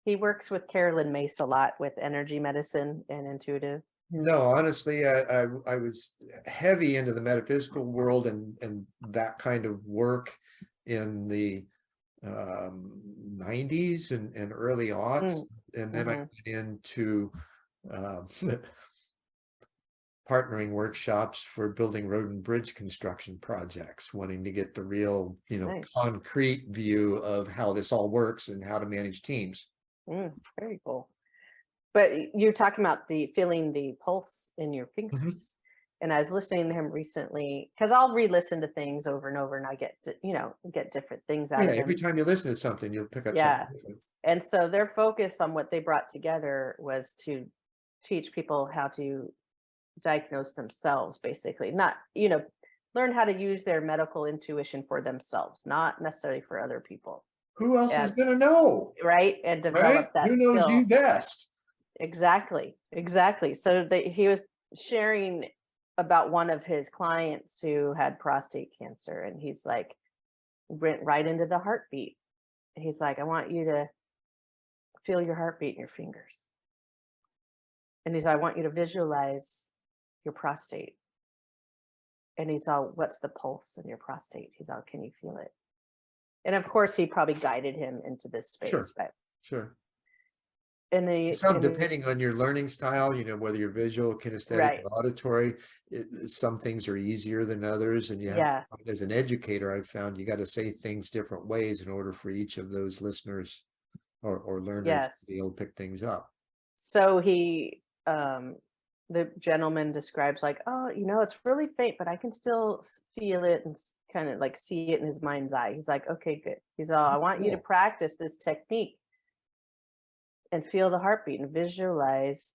S2: He works with Carolyn Mace a lot with energy medicine and intuitive.
S1: No, honestly, I was heavy into the metaphysical world and that kind of work in the 90s and early aughts,
S2: Mm.
S1: and then I
S2: Hmm.
S1: went into um, partnering workshops for building road and bridge construction projects, wanting to get the real,
S2: Nice.
S1: concrete view of how this all works and how to manage teams.
S2: Very cool. But you're talking about the feeling the pulse in your
S1: Mhm.
S2: fingers. And I was listening to him recently because I'll re-listen to things over and over and I get to, get different things out
S1: Yeah,
S2: of
S1: every
S2: him.
S1: time you listen to something, you'll pick up something
S2: Yeah.
S1: different.
S2: And so their focus on what they brought together was to teach people how to diagnose themselves, basically, not, learn how to use their medical intuition for themselves, not necessarily for other people.
S1: Who else is
S2: And
S1: going to know,
S2: right. And
S1: right?
S2: develop
S1: Who
S2: that
S1: knows you
S2: skill.
S1: best?
S2: Exactly. Exactly. So he was sharing about one of his clients who had prostate cancer. And he's like, went right into the heartbeat. He's like, I want you to feel your heartbeat in your fingers. And he's, I want you to visualize your prostate. And he's all, what's the pulse in your prostate? He's all, can you feel it? And of course, he probably guided him into this space,
S1: Sure,
S2: but
S1: sure. Some,
S2: in the
S1: depending on your learning style, whether you're visual, kinesthetic,
S2: right,
S1: or auditory, some things are easier than others. And you have,
S2: yeah,
S1: as an educator, I've found you got to say things different ways in order for each of those listeners or learners to
S2: yes.
S1: be able to pick things up.
S2: So the gentleman describes like, oh, it's really faint, but I can still feel it and kind of like see it in his mind's eye. He's like, okay, good. He's all, I want you to
S1: Cool.
S2: practice this technique and feel the heartbeat and visualize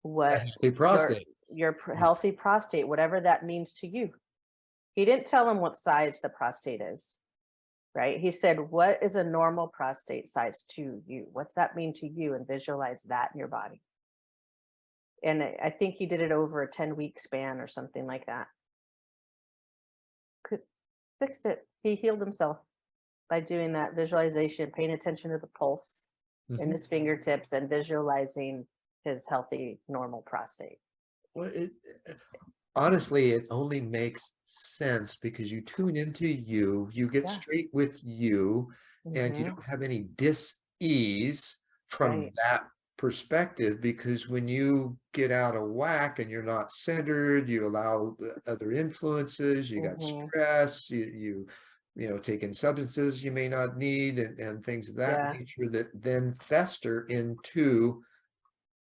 S1: A
S2: what
S1: healthy prostate. Yeah.
S2: healthy prostate, whatever that means to you. He didn't tell him what size the prostate is, right? He said, what is a normal prostate size to you? What's that mean to you? And visualize that in your body. And I think he did it over a 10-week span or something like that. Could fixed it. He healed himself by doing that visualization, paying attention to the pulse in
S1: Mhm.
S2: his fingertips and visualizing his healthy, normal prostate.
S1: Well, honestly, it only makes sense because you tune into you get
S2: Yeah.
S1: straight with you, and you
S2: Hmm.
S1: don't have any dis-ease from
S2: Right.
S1: that perspective, because when you get out of whack and you're not centered, you allow the other influences, you got
S2: Hmm.
S1: stress, take in substances you may not need, and things of that
S2: Yeah.
S1: nature that then fester into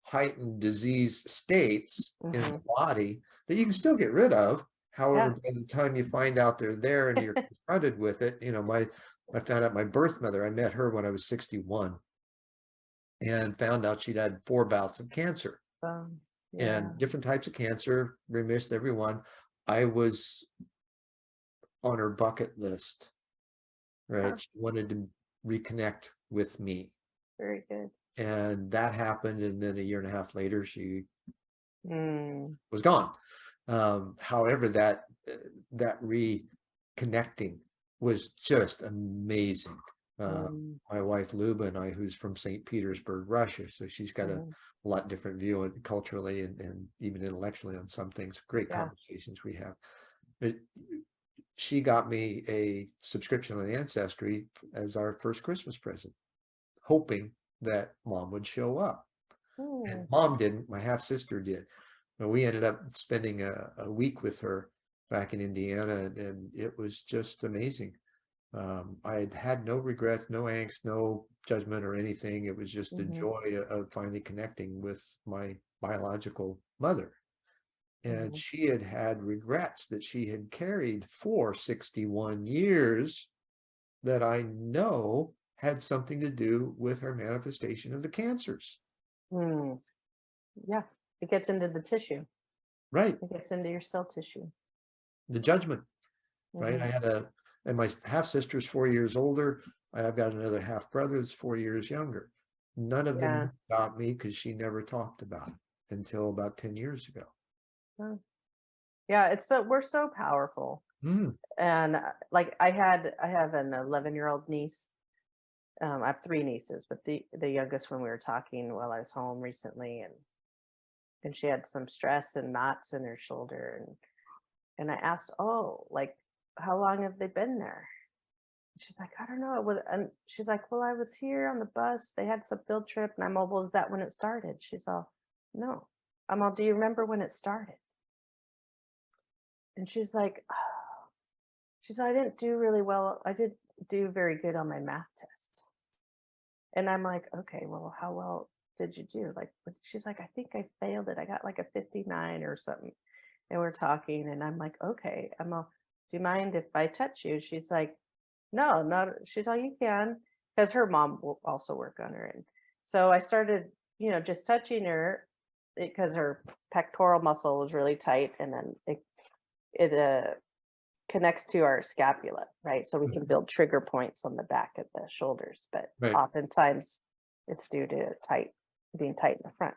S1: heightened disease states in the
S2: Hmm.
S1: body that you can still get rid of. However,
S2: Yeah.
S1: by the time you find out they're there and you're confronted with it, I found out my birth mother, I met her when I was 61 and found out she'd had 4 bouts of cancer
S2: Yeah.
S1: and different types of cancer, remissed every one. I was on her bucket list,
S2: Huh.
S1: right? She wanted to reconnect with me.
S2: Very good.
S1: And that happened. And then a year and a half later, she
S2: Mm.
S1: was gone. However, that reconnecting was just amazing. My wife Luba and I, who's from St. Petersburg, Russia, so she's got a lot different view culturally and even intellectually on some things. Great conversations we have. But she got me a subscription on Ancestry as our first Christmas present, hoping that Mom would show up. And Mom didn't. My half sister did. But we ended up spending a week with her back in Indiana, and it was just amazing. I had had no regrets, no angst, no judgment or anything. It was just the joy of finally connecting with my biological mother. And she had had regrets that she had carried for 61 years that I know had something to do with her manifestation of the cancers.
S2: Yeah, it gets into the tissue.
S1: Right.
S2: It gets into your cell tissue.
S1: The judgment, right? I had and my half sister's 4 years older. I've got another half brother that's 4 years younger. None of them got me because she never talked about it until about 10 years ago.
S2: Yeah, we're so powerful. And like I have an 11-year-old niece. I have 3 nieces, but the youngest one, we were talking while I was home recently, and she had some stress and knots in her shoulder, and I asked, oh, like, how long have they been there? She's like, I don't know. And she's like, well, I was here on the bus. They had some field trip, and I'm all, well, is that when it started? She's all, no. I'm all, do you remember when it started? And she's like, oh. She's like, I didn't do really well. I didn't do very good on my math test. And I'm like, okay, well, how well did you do? Like, she's like, I think I failed it. I got like a 59 or something. And we're talking, and I'm like, okay, I'm all, do you mind if I touch you? She's like, no, not, she's like, you can, because her mom will also work on her. And so I started, just touching her because her pectoral muscle was really tight. And then it connects to our scapula, right? So we can build trigger points on the back of the shoulders, but oftentimes it's due to being tight in the front.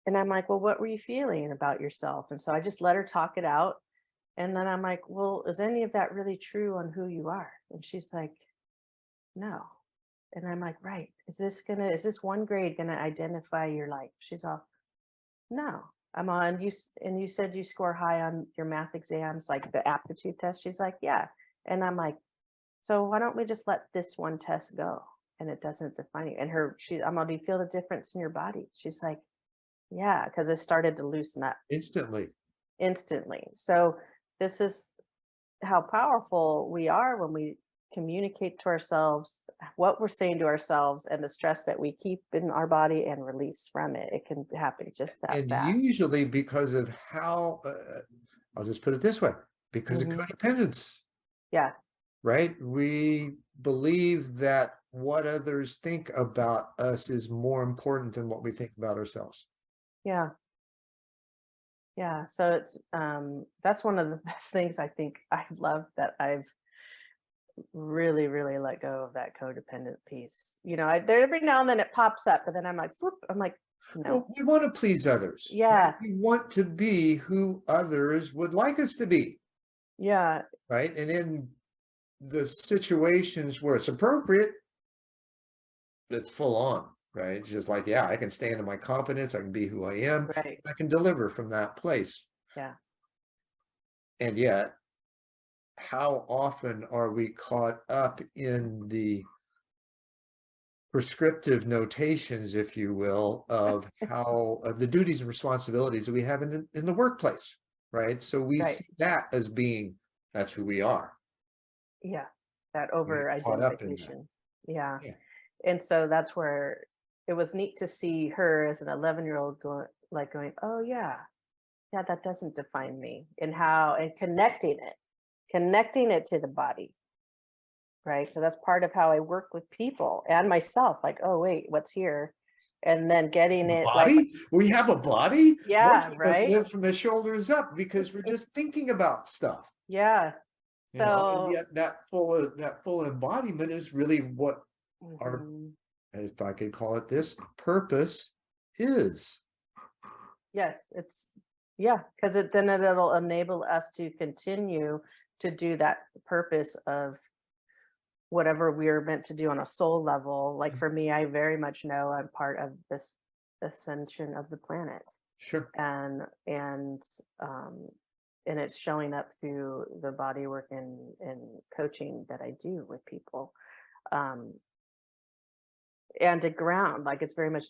S2: And I'm like, well, what were you feeling about yourself? And so I just let her talk it out. And then I'm like, well, is any of that really true on who you are? And she's like, no. And I'm like, right. Is this one grade gonna identify your life? She's all, no. I'm on you, and you said you score high on your math exams, like the aptitude test. She's like, yeah. And I'm like, so why don't we just let this one test go? And it doesn't define you. And I'm all, do you feel the difference in your body? She's like, yeah, because it started to loosen up
S1: Instantly.
S2: So this is how powerful we are when we communicate to ourselves what we're saying to ourselves, and the stress that we keep in our body and release from it. It can happen just that fast.
S1: And usually because of how, I'll just put it this way, because of codependence.
S2: Yeah.
S1: Right? We believe that what others think about us is more important than what we think about ourselves.
S2: Yeah. So it's that's one of the best things I think I love, that I've really, really let go of that codependent piece. There every now and then it pops up, but then I'm like, whoop, I'm like, no.
S1: Well, we want to please others.
S2: Yeah.
S1: Right? We want to be who others would like us to be.
S2: Yeah.
S1: Right. And in the situations where it's appropriate, it's full on. Right. It's just like, yeah, I can stand in my confidence. I can be who I am.
S2: Right.
S1: I can deliver from that place.
S2: Yeah.
S1: And yet, how often are we caught up in the prescriptive notations, if you will, of the duties and responsibilities that we have in the workplace, right? So we see that as being, that's who we are.
S2: Yeah, that over identification. Yeah. And so that's where it was neat to see her as an 11-year-old going, oh yeah, that doesn't define me, and connecting it to the body. Right. So that's part of how I work with people and myself. Like, oh wait, what's here? And then getting it.
S1: Body? We have a body?
S2: Yeah.
S1: Most of
S2: right.
S1: us live from the shoulders up because we're just thinking about stuff.
S2: Yeah. So
S1: and yet that full embodiment is really what our, if I could call it this, purpose is.
S2: Yes, because it'll enable us to continue to do that purpose of whatever we're meant to do on a soul level. Like for me, I very much know I'm part of this ascension of the planet,
S1: Sure.
S2: and and it's showing up through the body work and coaching that I do with people. Um, and to ground, like it's very much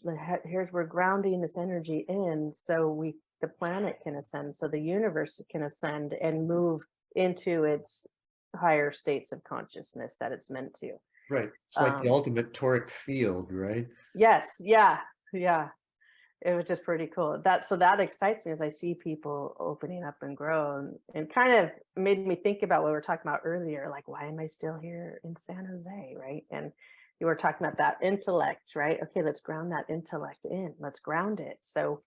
S2: here's we're grounding this energy in so the planet can ascend, so the universe can ascend and move into its higher states of consciousness that it's meant to.
S1: Right. It's like the ultimate toric field, right?
S2: Yes, yeah, yeah. It was just pretty cool. That excites me as I see people opening up and grow, and kind of made me think about what we were talking about earlier, like why am I still here in San Jose, right? And you were talking about that intellect, right? Okay, let's ground that intellect in. Let's ground it. So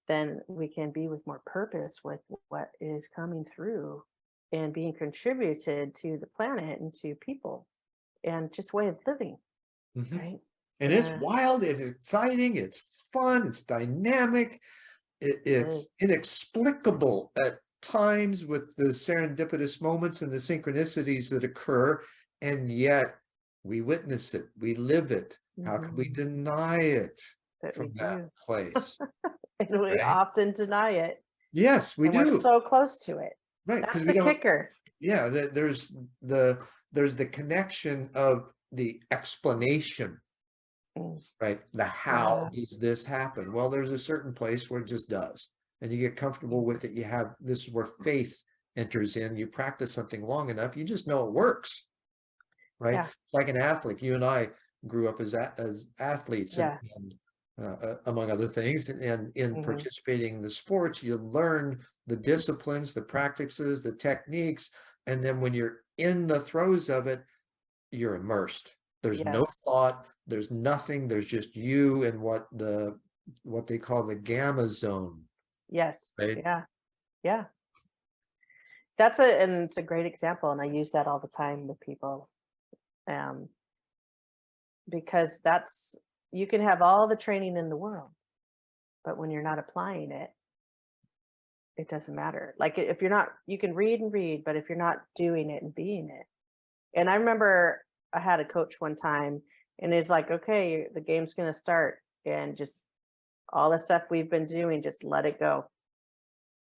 S2: then we can be with more purpose with what is coming through and being contributed to the planet and to people and just way of living,
S1: Mhm.
S2: right?
S1: And it's wild, it's exciting, it's fun, it's dynamic, it's inexplicable at times with the serendipitous moments and the synchronicities that occur, and yet we witness it, we live it. How could we deny it
S2: That we
S1: from that
S2: do.
S1: place,
S2: And we
S1: right?
S2: often deny it,
S1: Yes, we
S2: and we're
S1: do,
S2: so close to it.
S1: right?
S2: That's
S1: Because
S2: the
S1: we don't,
S2: kicker.
S1: yeah, there's the connection of the explanation.
S2: Mm,
S1: Right? The how
S2: yeah.
S1: does this happen? Well, there's a certain place where it just does. And you get comfortable with it. You have this is where faith enters in. You practice something long enough, you just know it works, right?
S2: Yeah.
S1: Like an athlete. You and I grew up as athletes
S2: Yeah.
S1: and among other things. And in
S2: Hmm.
S1: participating in the sports, you learn the disciplines, the practices, the techniques. And then when you're in the throes of it, you're immersed. There's no
S2: Yes.
S1: thought, there's nothing, there's just you and what they call the gamma zone,
S2: Yes.
S1: right?
S2: Yeah. Yeah. And it's a great example. And I use that all the time with people. Um, because you can have all the training in the world, but when you're not applying it, it doesn't matter. Like if you're not, you can read and read, but if you're not doing it and being it. And I remember I had a coach one time and it's like, okay, the game's going to start, and just all the stuff we've been doing, just let it go.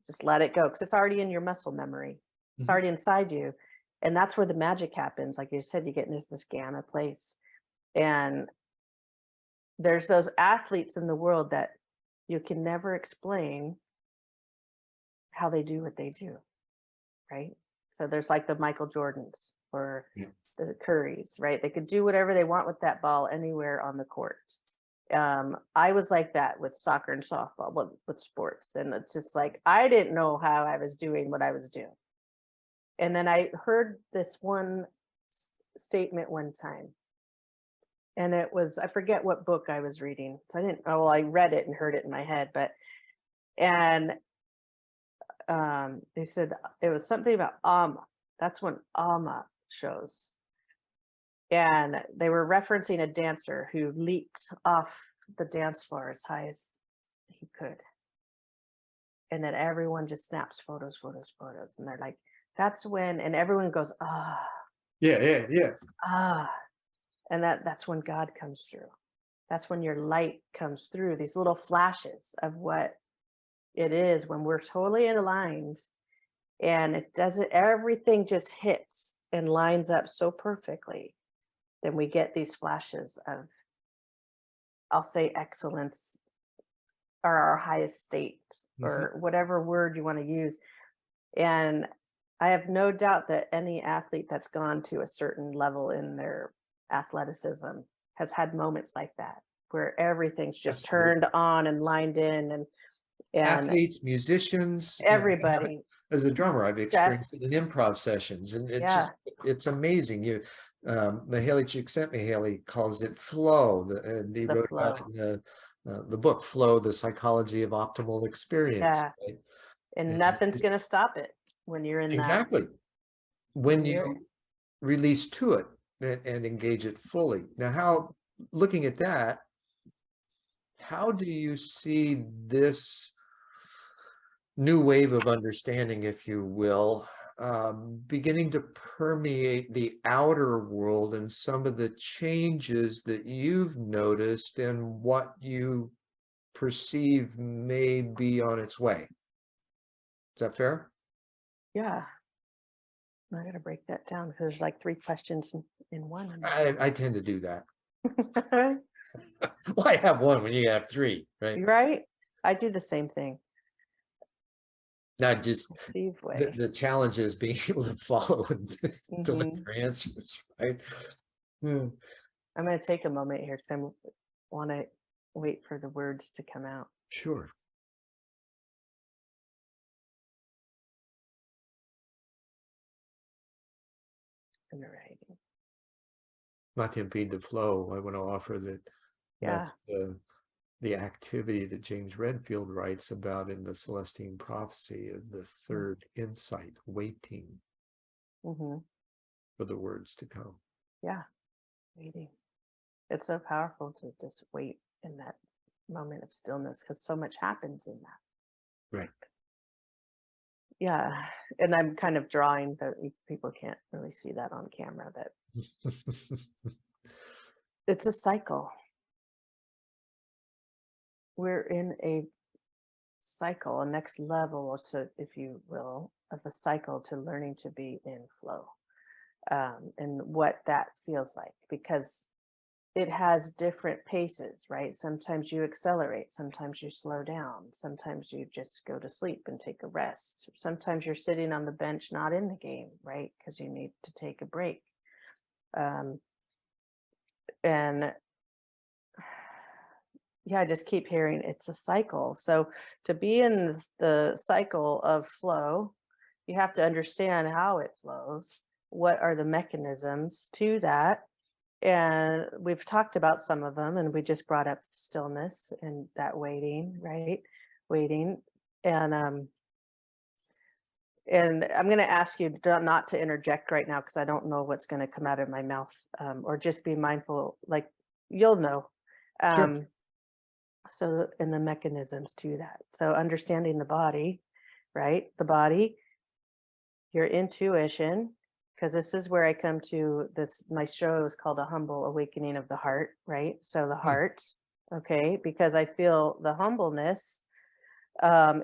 S2: Just let it go. Because it's already in your muscle memory. It's
S1: Mhm.
S2: already inside you. And that's where the magic happens. Like you said, you get in this gamma place. And there's those athletes in the world that you can never explain how they do what they do. Right. So there's like the Michael Jordans or
S1: Yeah.
S2: the Currys, right? They could do whatever they want with that ball anywhere on the court. I was like that with soccer and softball, with sports. And it's just like, I didn't know how I was doing what I was doing. And then I heard this one statement one time. And it was, I forget what book I was reading. So I read it and heard it in my head, and they said it was something about Amma. That's when Amma shows. And they were referencing a dancer who leaped off the dance floor as high as he could. And then everyone just snaps photos, photos, photos. And they're like, that's when, and everyone goes, ah,
S1: Yeah.
S2: ah. And that's when God comes through. That's when your light comes through, these little flashes of what it is when we're totally aligned, and it doesn't, everything just hits and lines up so perfectly. Then we get these flashes of, I'll say, excellence, or our highest state,
S1: Mhm.
S2: or whatever word you want to use. And I have no doubt that any athlete that's gone to a certain level in their athleticism has had moments like that, where everything's just
S1: Absolutely.
S2: turned on and lined in, and
S1: Athletes, musicians, I have it
S2: everybody.
S1: as a drummer, I've experienced it
S2: That's,
S1: in improv sessions, and
S2: yeah,
S1: it's amazing. Mihaly Csikszentmihalyi calls it flow, and he
S2: the
S1: wrote about it
S2: flow.
S1: in the book Flow, The Psychology of Optimal Experience,
S2: Yeah.
S1: right?
S2: And
S1: And
S2: nothing's going to stop it when you're in that.
S1: exactly. When
S2: When you're,
S1: you release to it and engage it fully. Now, looking at that, how do you see this new wave of understanding, if you will, beginning to permeate the outer world and some of the changes that you've noticed and what you perceive may be on its way. Is that fair?
S2: Yeah. I gotta break that down because there's like 3 questions in one.
S1: I tend to do that. Why have one when you have 3, right?
S2: Right? I do the same thing.
S1: Not just
S2: Conceive way.
S1: the challenge is being able to follow and deliver answers, right?
S2: I'm gonna take a moment here because I want to wait for the words to come out.
S1: Sure.
S2: In the writing.
S1: Not to impede the flow, I want to offer that
S2: Yeah.
S1: that's the activity that James Redfield writes about in the Celestine Prophecy of the third insight, waiting
S2: Mm-hmm.
S1: for the words to come.
S2: Yeah. Waiting. It's so powerful to just wait in that moment of stillness because so much happens in that.
S1: Right.
S2: Yeah. And I'm kind of drawing that people can't really see that on camera, but it's a cycle. We're in a cycle, a next level, so if you will, of a cycle to learning to be in flow, and what that feels like, because it has different paces, right? Sometimes you accelerate, sometimes you slow down, sometimes you just go to sleep and take a rest. Sometimes you're sitting on the bench, not in the game, right? Because you need to take a break. And yeah, I just keep hearing it's a cycle. So to be in the cycle of flow, you have to understand how it flows. What are the mechanisms to that? And we've talked about some of them, and we just brought up stillness and that waiting, right? Waiting. And I'm going to ask you not to interject right now because I don't know what's going to come out of my mouth, or just be mindful, like you'll know.
S1: Sure.
S2: So, and the mechanisms to that. So understanding the body, right? The body, your intuition, because this is where I come to this. My show is called A Humble Awakening of the Heart, right? So the heart, okay, because I feel the humbleness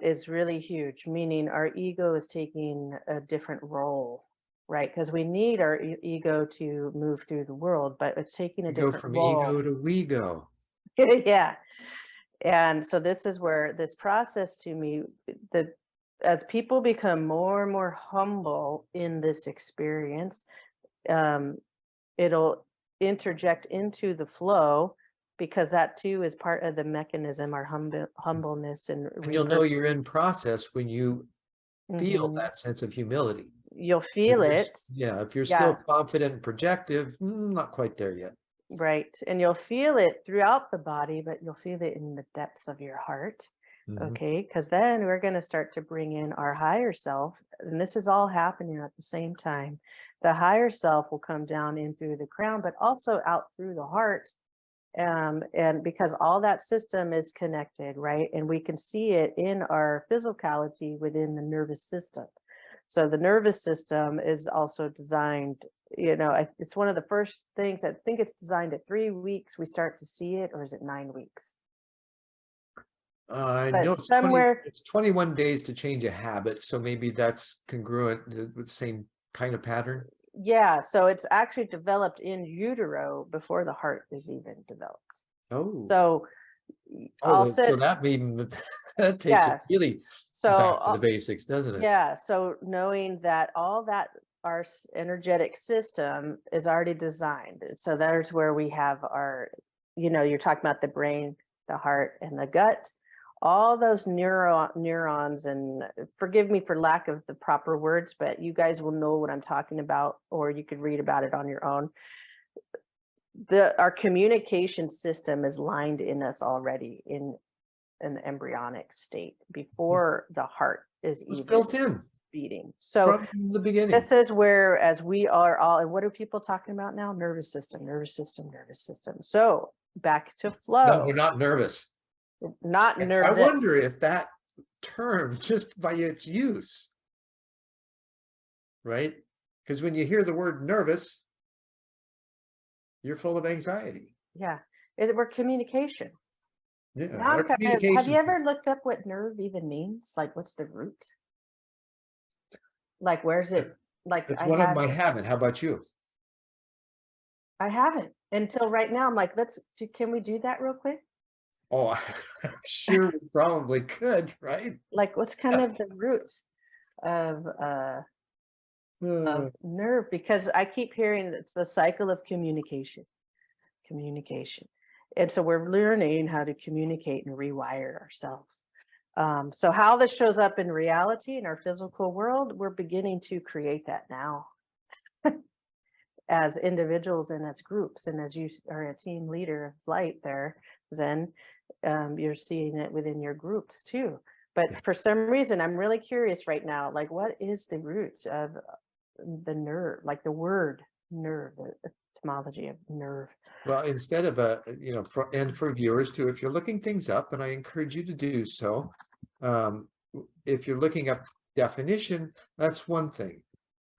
S2: is really huge, meaning our ego is taking a different role, right? Because we need our ego to move through the world, but it's taking a
S1: You go
S2: different
S1: from
S2: role.
S1: ego to we go.
S2: Yeah. And so this is where this process to me, as people become more and more humble in this experience, it'll interject into the flow, because that too is part of the mechanism, our humbleness and
S1: And you'll know you're in process when you feel
S2: Mhm.
S1: that sense of humility.
S2: You'll
S1: If
S2: feel
S1: you're,
S2: it.
S1: yeah, if you're still
S2: Yeah,
S1: confident and projective, not quite there yet.
S2: right. And you'll feel it throughout the body, but you'll feel it in the depths of your heart.
S1: Mhm.
S2: Okay, because then we're going to start to bring in our higher self, and this is all happening at the same time. The higher self will come down in through the crown, but also out through the heart, and because all that system is connected, right? And we can see it in our physicality within the nervous system. So the nervous system is also designed, it's one of the first things. I think it's designed at 3 weeks we start to see it, or is it 9 weeks?
S1: I know
S2: But somewhere,
S1: it's 21 days to change a habit, so maybe that's congruent with the same kind of pattern.
S2: yeah, so it's actually developed in utero before the heart is even developed.
S1: Oh,
S2: So
S1: oh,
S2: I'll
S1: so
S2: sit,
S1: that means that takes it
S2: yeah.
S1: really
S2: So
S1: back to the basics, doesn't it?
S2: yeah, so knowing that all that our energetic system is already designed. So there's where we have our, you're talking about the brain, the heart, and the gut. All those neurons, and forgive me for lack of the proper words, but you guys will know what I'm talking about, or you could read about it on your own. Our communication system is lined in us already in an embryonic state before the heart is
S1: It's
S2: even
S1: built in
S2: beating. So
S1: from the beginning.
S2: this is where, as we are all, and what are people talking about now? Nervous system, nervous system, nervous system. So back to
S1: No, we're
S2: flow,
S1: not nervous.
S2: not
S1: I
S2: nervous.
S1: wonder if that term, just by its use, right? Because when you hear the word nervous, you're full of anxiety.
S2: Yeah. We're communication.
S1: Yeah,
S2: Now
S1: our
S2: I'm kind of, have you
S1: communication.
S2: ever looked up what nerve even means? Like, what's the root? Like, where's it? Like,
S1: It's one of them I haven't. How about you?
S2: I haven't until right now. I'm like, can we do that real quick?
S1: Oh, I'm sure we probably could, right?
S2: Like, what's kind of the root of
S1: Uh,
S2: nerve? Because I keep hearing it's the cycle of communication. And so we're learning how to communicate and rewire ourselves. So how this shows up in reality in our physical world, we're beginning to create that now as individuals and as groups. And as you are a team leader of light there, Zen, you're seeing it within your groups too. But for some reason, I'm really curious right now, like what is the root of the nerve, like the word nerve, the etymology of nerve?
S1: well, instead of for viewers too, if you're looking things up, and I encourage you to do so, if you're looking up definition, that's one thing.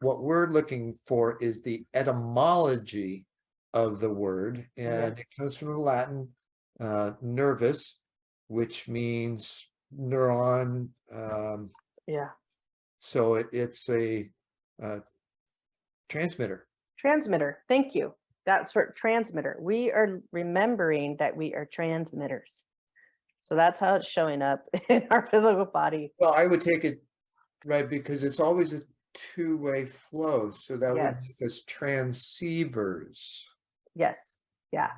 S1: What we're looking for is the etymology of the word, and it
S2: Yes.
S1: comes from the Latin nervus, which means neuron.
S2: Yeah.
S1: So it's a transmitter.
S2: Transmitter. Thank you. That's for transmitter. We are remembering that we are transmitters. So that's how it's showing up in our physical body.
S1: Well, I would take it right because it's always a two-way flow. So that would
S2: Yes.
S1: make us transceivers.
S2: Yes. Yeah.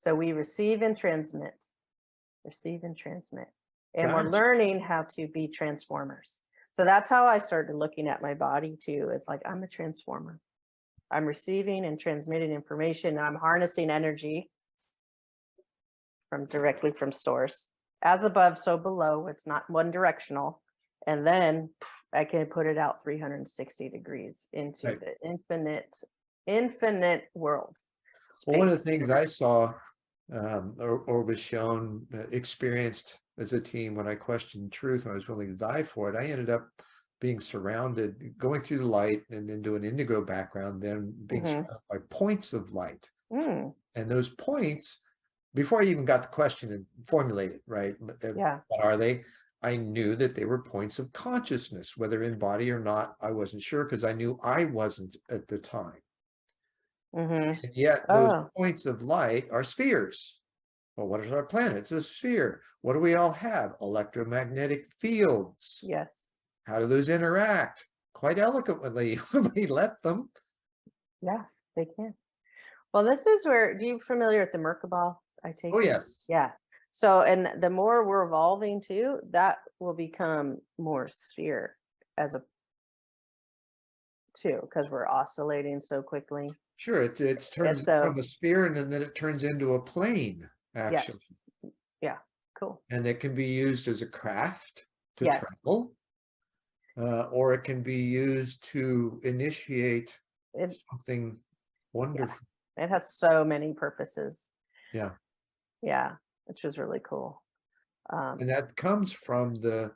S2: So we receive and transmit, receive and transmit. And we're
S1: Gotcha.
S2: learning how to be transformers. So that's how I started looking at my body too. It's like I'm a transformer. I'm receiving and transmitting information. And I'm harnessing energy directly from source. As above, so below. It's not one directional. And then I can put it out 360 degrees into
S1: Right.
S2: the infinite world.
S1: Well, one of
S2: Space.
S1: the things I saw or was shown, experienced as a team when I questioned truth, and I was willing to die for it, I ended up being surrounded, going through the light and into an indigo background, then being surrounded by points of light.
S2: Mm,
S1: And those points, before I even got the question and formulated, right?
S2: yeah.
S1: What are they? I knew that they were points of consciousness, whether in body or not, I wasn't sure because I knew I wasn't at the time.
S2: Mm-hmm.
S1: And yet those
S2: Oh,
S1: points of light are spheres. Well, what is our planet? It's a sphere. What do we all have? Electromagnetic fields.
S2: yes.
S1: How do those interact? Quite eloquently when we let them.
S2: Yeah, they can. Well, this is where, do you familiar with the Merkabah? I take
S1: Oh,
S2: it.
S1: yes.
S2: Yeah. So, and the more we're evolving too, that will become more sphere as a too, because we're oscillating so quickly.
S1: Sure, it
S2: And
S1: turns
S2: so,
S1: from a sphere and then it turns into a plane, actually.
S2: yes. Yeah. Cool.
S1: And it can be used as a craft to
S2: Yes.
S1: travel, or it can be used to initiate
S2: It,
S1: something
S2: yeah.
S1: wonderful.
S2: It has so many purposes.
S1: Yeah.
S2: Yeah. Which is really cool.
S1: And that comes from the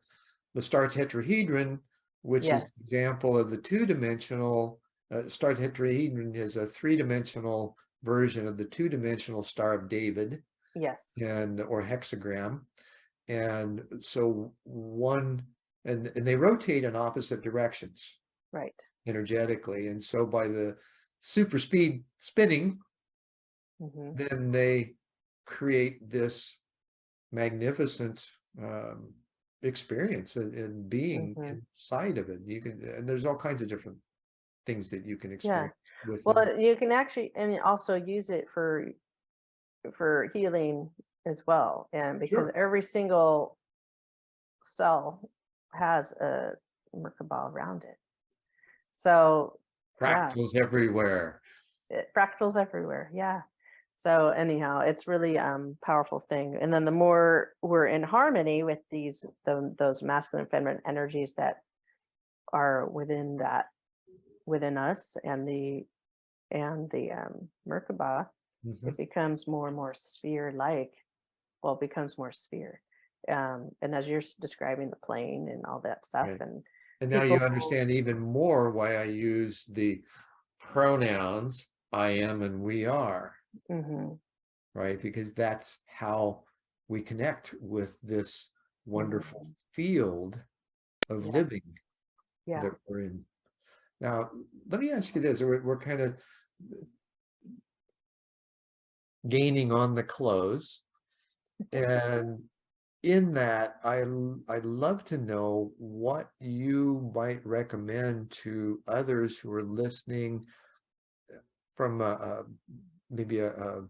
S1: star tetrahedron, which is an
S2: Yes.
S1: example of the two-dimensional. Star tetrahedron is a three-dimensional version of the two-dimensional Star of David,
S2: Yes.
S1: and or hexagram. And so and they rotate in opposite directions
S2: Right.
S1: energetically. And so by the super speed spinning,
S2: Mm-hmm.
S1: then they create this magnificent experience and being
S2: Mm-hmm.
S1: inside of it. You can, and there's all kinds of different things that you can
S2: Yeah.
S1: experience within.
S2: Well, you can actually, and also use it for healing as well. And because
S1: Sure.
S2: every single cell has a Merkabah around it. So yeah,
S1: Fractals everywhere.
S2: fractals everywhere. Yeah. So anyhow, it's really powerful thing. And then the more we're in harmony with those masculine and feminine energies that are within us and the Merkabah,
S1: Mhm.
S2: it becomes more and more sphere like. Well, it becomes more sphere. And as you're describing the plane and all that stuff,
S1: Right.
S2: and
S1: And now you
S2: People,
S1: understand even more why I use the pronouns I am and we are,
S2: mhm,
S1: right? Because that's how we connect with this wonderful
S2: mhm,
S1: field of living
S2: yes, yeah,
S1: that we're in. Now, let me ask you this. We're kind of gaining on the close. And in that, I'd love to know what you might recommend to others who are listening from maybe a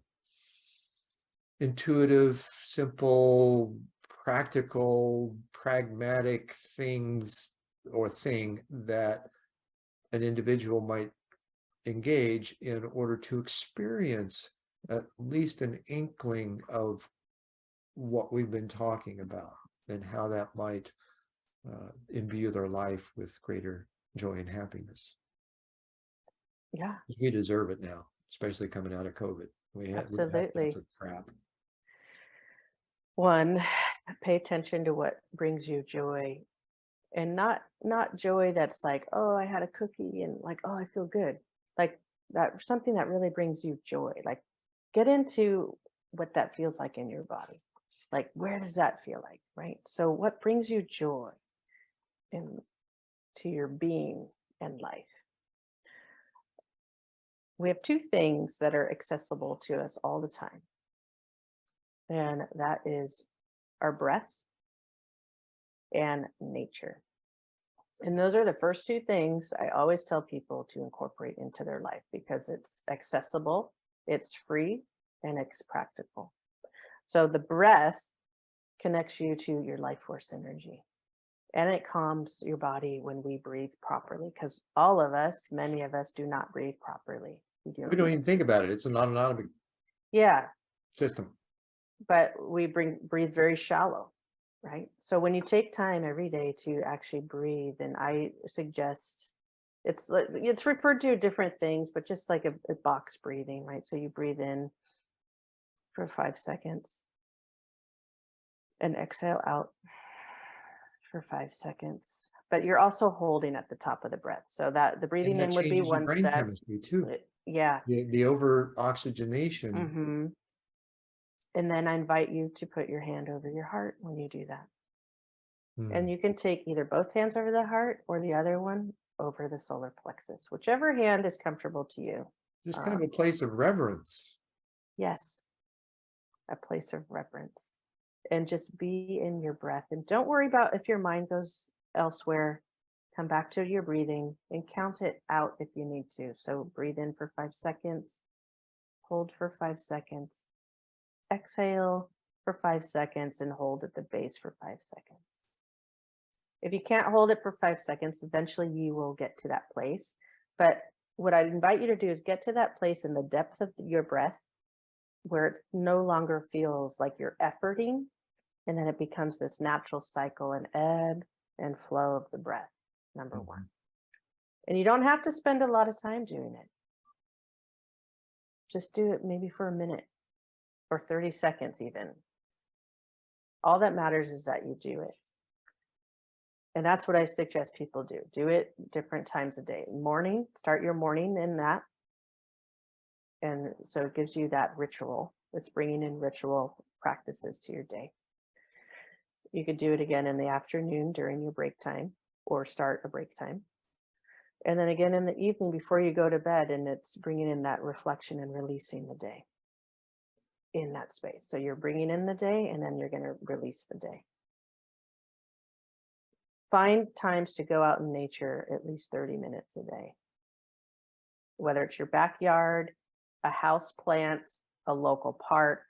S1: intuitive, simple, practical, pragmatic things or thing that an individual might engage in order to experience at least an inkling of what we've been talking about and how that might imbue their life with greater joy and happiness.
S2: yeah,
S1: We deserve it now, especially coming out of COVID. We've had enough
S2: absolutely.
S1: of crap.
S2: One, pay attention to what brings you joy, and not joy that's like, oh, I had a cookie and like, oh, I feel good. Like that, something that really brings you joy. Like get into what that feels like in your body. Like where does that feel like, right? So what brings you joy in to your being and life? We have two things that are accessible to us all the time. And that is our breath and nature. And those are the first two things I always tell people to incorporate into their life because it's accessible, it's free, and it's practical. So the breath connects you to your life force energy. And it calms your body when we breathe properly because all of us, many of us, do not breathe properly.
S1: We don't even think about it. It's an autonomic
S2: Yeah,
S1: system.
S2: but we breathe very shallow, right? So when you take time every day to actually breathe, and I suggest it's referred to different things, but just like a box breathing, right? So you breathe in for 5 seconds and exhale out for 5 seconds. But you're also holding at the top of the breath. So that the
S1: And
S2: breathing
S1: that
S2: in would be
S1: changes your
S2: one
S1: brain
S2: step.
S1: chemistry too.
S2: Yeah.
S1: The over oxygenation.
S2: Hmm. And then I invite you to put your hand over your heart when you do that. And you can take either both hands over the heart or the other one over the solar plexus, whichever hand is comfortable to you.
S1: Just kind of a place of reverence.
S2: Yes, a place of reverence. And just be in your breath. And don't worry about if your mind goes elsewhere. Come back to your breathing and count it out if you need to. So breathe in for 5 seconds, hold for 5 seconds, exhale for 5 seconds, and hold at the base for 5 seconds. If you can't hold it for 5 seconds, eventually you will get to that place. But what I'd invite you to do is get to that place in the depth of your breath where it no longer feels like you're efforting. And then it becomes this natural cycle and ebb and flow of the breath, number one. And you don't have to spend a lot of time doing it. Just do it maybe for a minute or 30 seconds even. All that matters is that you do it. And that's what I suggest people do. Do it different times a day. Morning, start your morning in that. And so it gives you that ritual. It's bringing in ritual practices to your day. You could do it again in the afternoon during your break time or start a break time. And then again in the evening before you go to bed, and it's bringing in that reflection and releasing the day in that space. So you're bringing in the day and then you're going to release the day. Find times to go out in nature at least 30 minutes a day, whether it's your backyard, a house plant, a local park,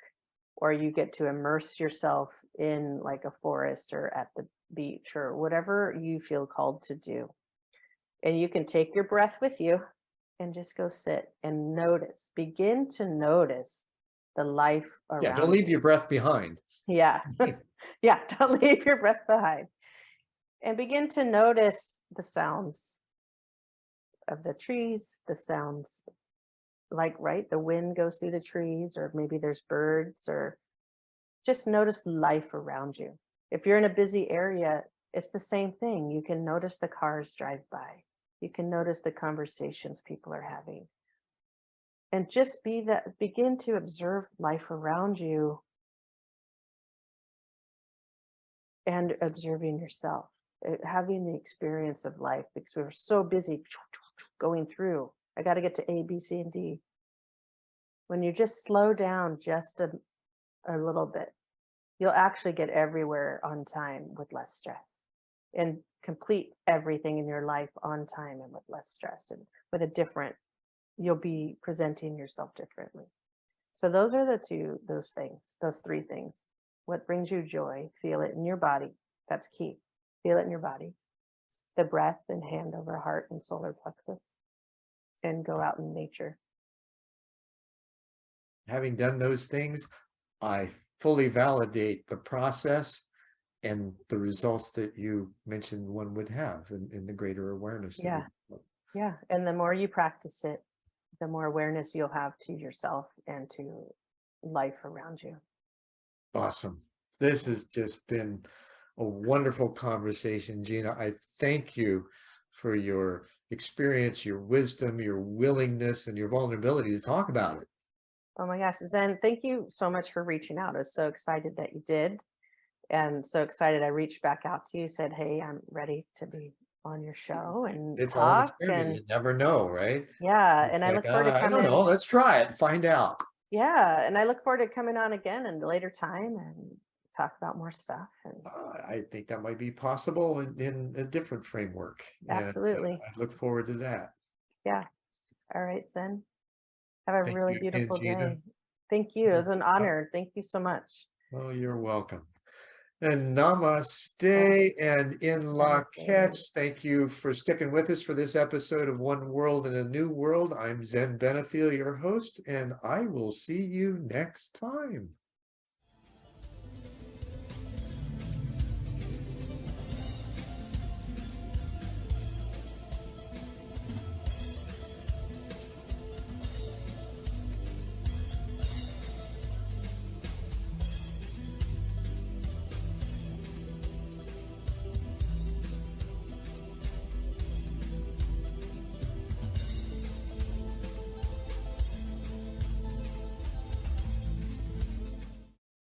S2: or you get to immerse yourself in like a forest or at the beach or whatever you feel called to do. And you can take your breath with you and just go sit and notice, begin to notice the life around you.
S1: Yeah, don't leave your breath behind.
S2: Yeah. Yeah, don't leave your breath behind. And begin to notice the sounds of the trees, the sounds like, right, the wind goes through the trees, or maybe there's birds, or just notice life around you. If you're in a busy area It's the same thing. You can notice the cars drive by. You can notice the conversations people are having. And just begin to observe life around you and observing yourself, having the experience of life, because we were so busy going through. I got to get to A, B, C, and D. When you just slow down just a little bit, you'll actually get everywhere on time with less stress and complete everything in your life on time and with less stress and with you'll be presenting yourself differently. So those are those three things. What brings you joy? Feel it in your body. That's key. Feel it in your body. The breath and hand over heart and solar plexus, and go out in nature.
S1: Having done those things, I fully validate the process and the results that you mentioned one would have in the greater awareness.
S2: Yeah. Yeah. And the more you practice it, the more awareness you'll have to yourself and to life around you.
S1: Awesome. This has just been a wonderful conversation, Gina. I thank you for your experience, your wisdom, your willingness, and your vulnerability to talk about it.
S2: Oh my gosh, Zen, thank you so much for reaching out. I was so excited that you did. And so excited I reached back out to you, said, hey, I'm ready to be on your show and
S1: It's all an
S2: talk.
S1: experiment.
S2: And
S1: You never know, right?
S2: yeah,
S1: It's
S2: and I
S1: like,
S2: look forward to
S1: I don't know.
S2: coming.
S1: Let's try it and find out.
S2: Yeah, and I look forward to coming on again in a later time and talk about more stuff. And
S1: I think that might be possible in a different framework. And
S2: absolutely.
S1: I look forward to that.
S2: Yeah. All right, Zen. Have a
S1: Thank
S2: really
S1: you again,
S2: beautiful
S1: Gina.
S2: day. Thank you. It was an honor. Thank you so much.
S1: Oh, you're welcome. And namaste and in la
S2: Namaste.
S1: catch. Thank you for sticking with us for this episode of One World in a New World. I'm Zen Benefiel, your host, and I will see you next time.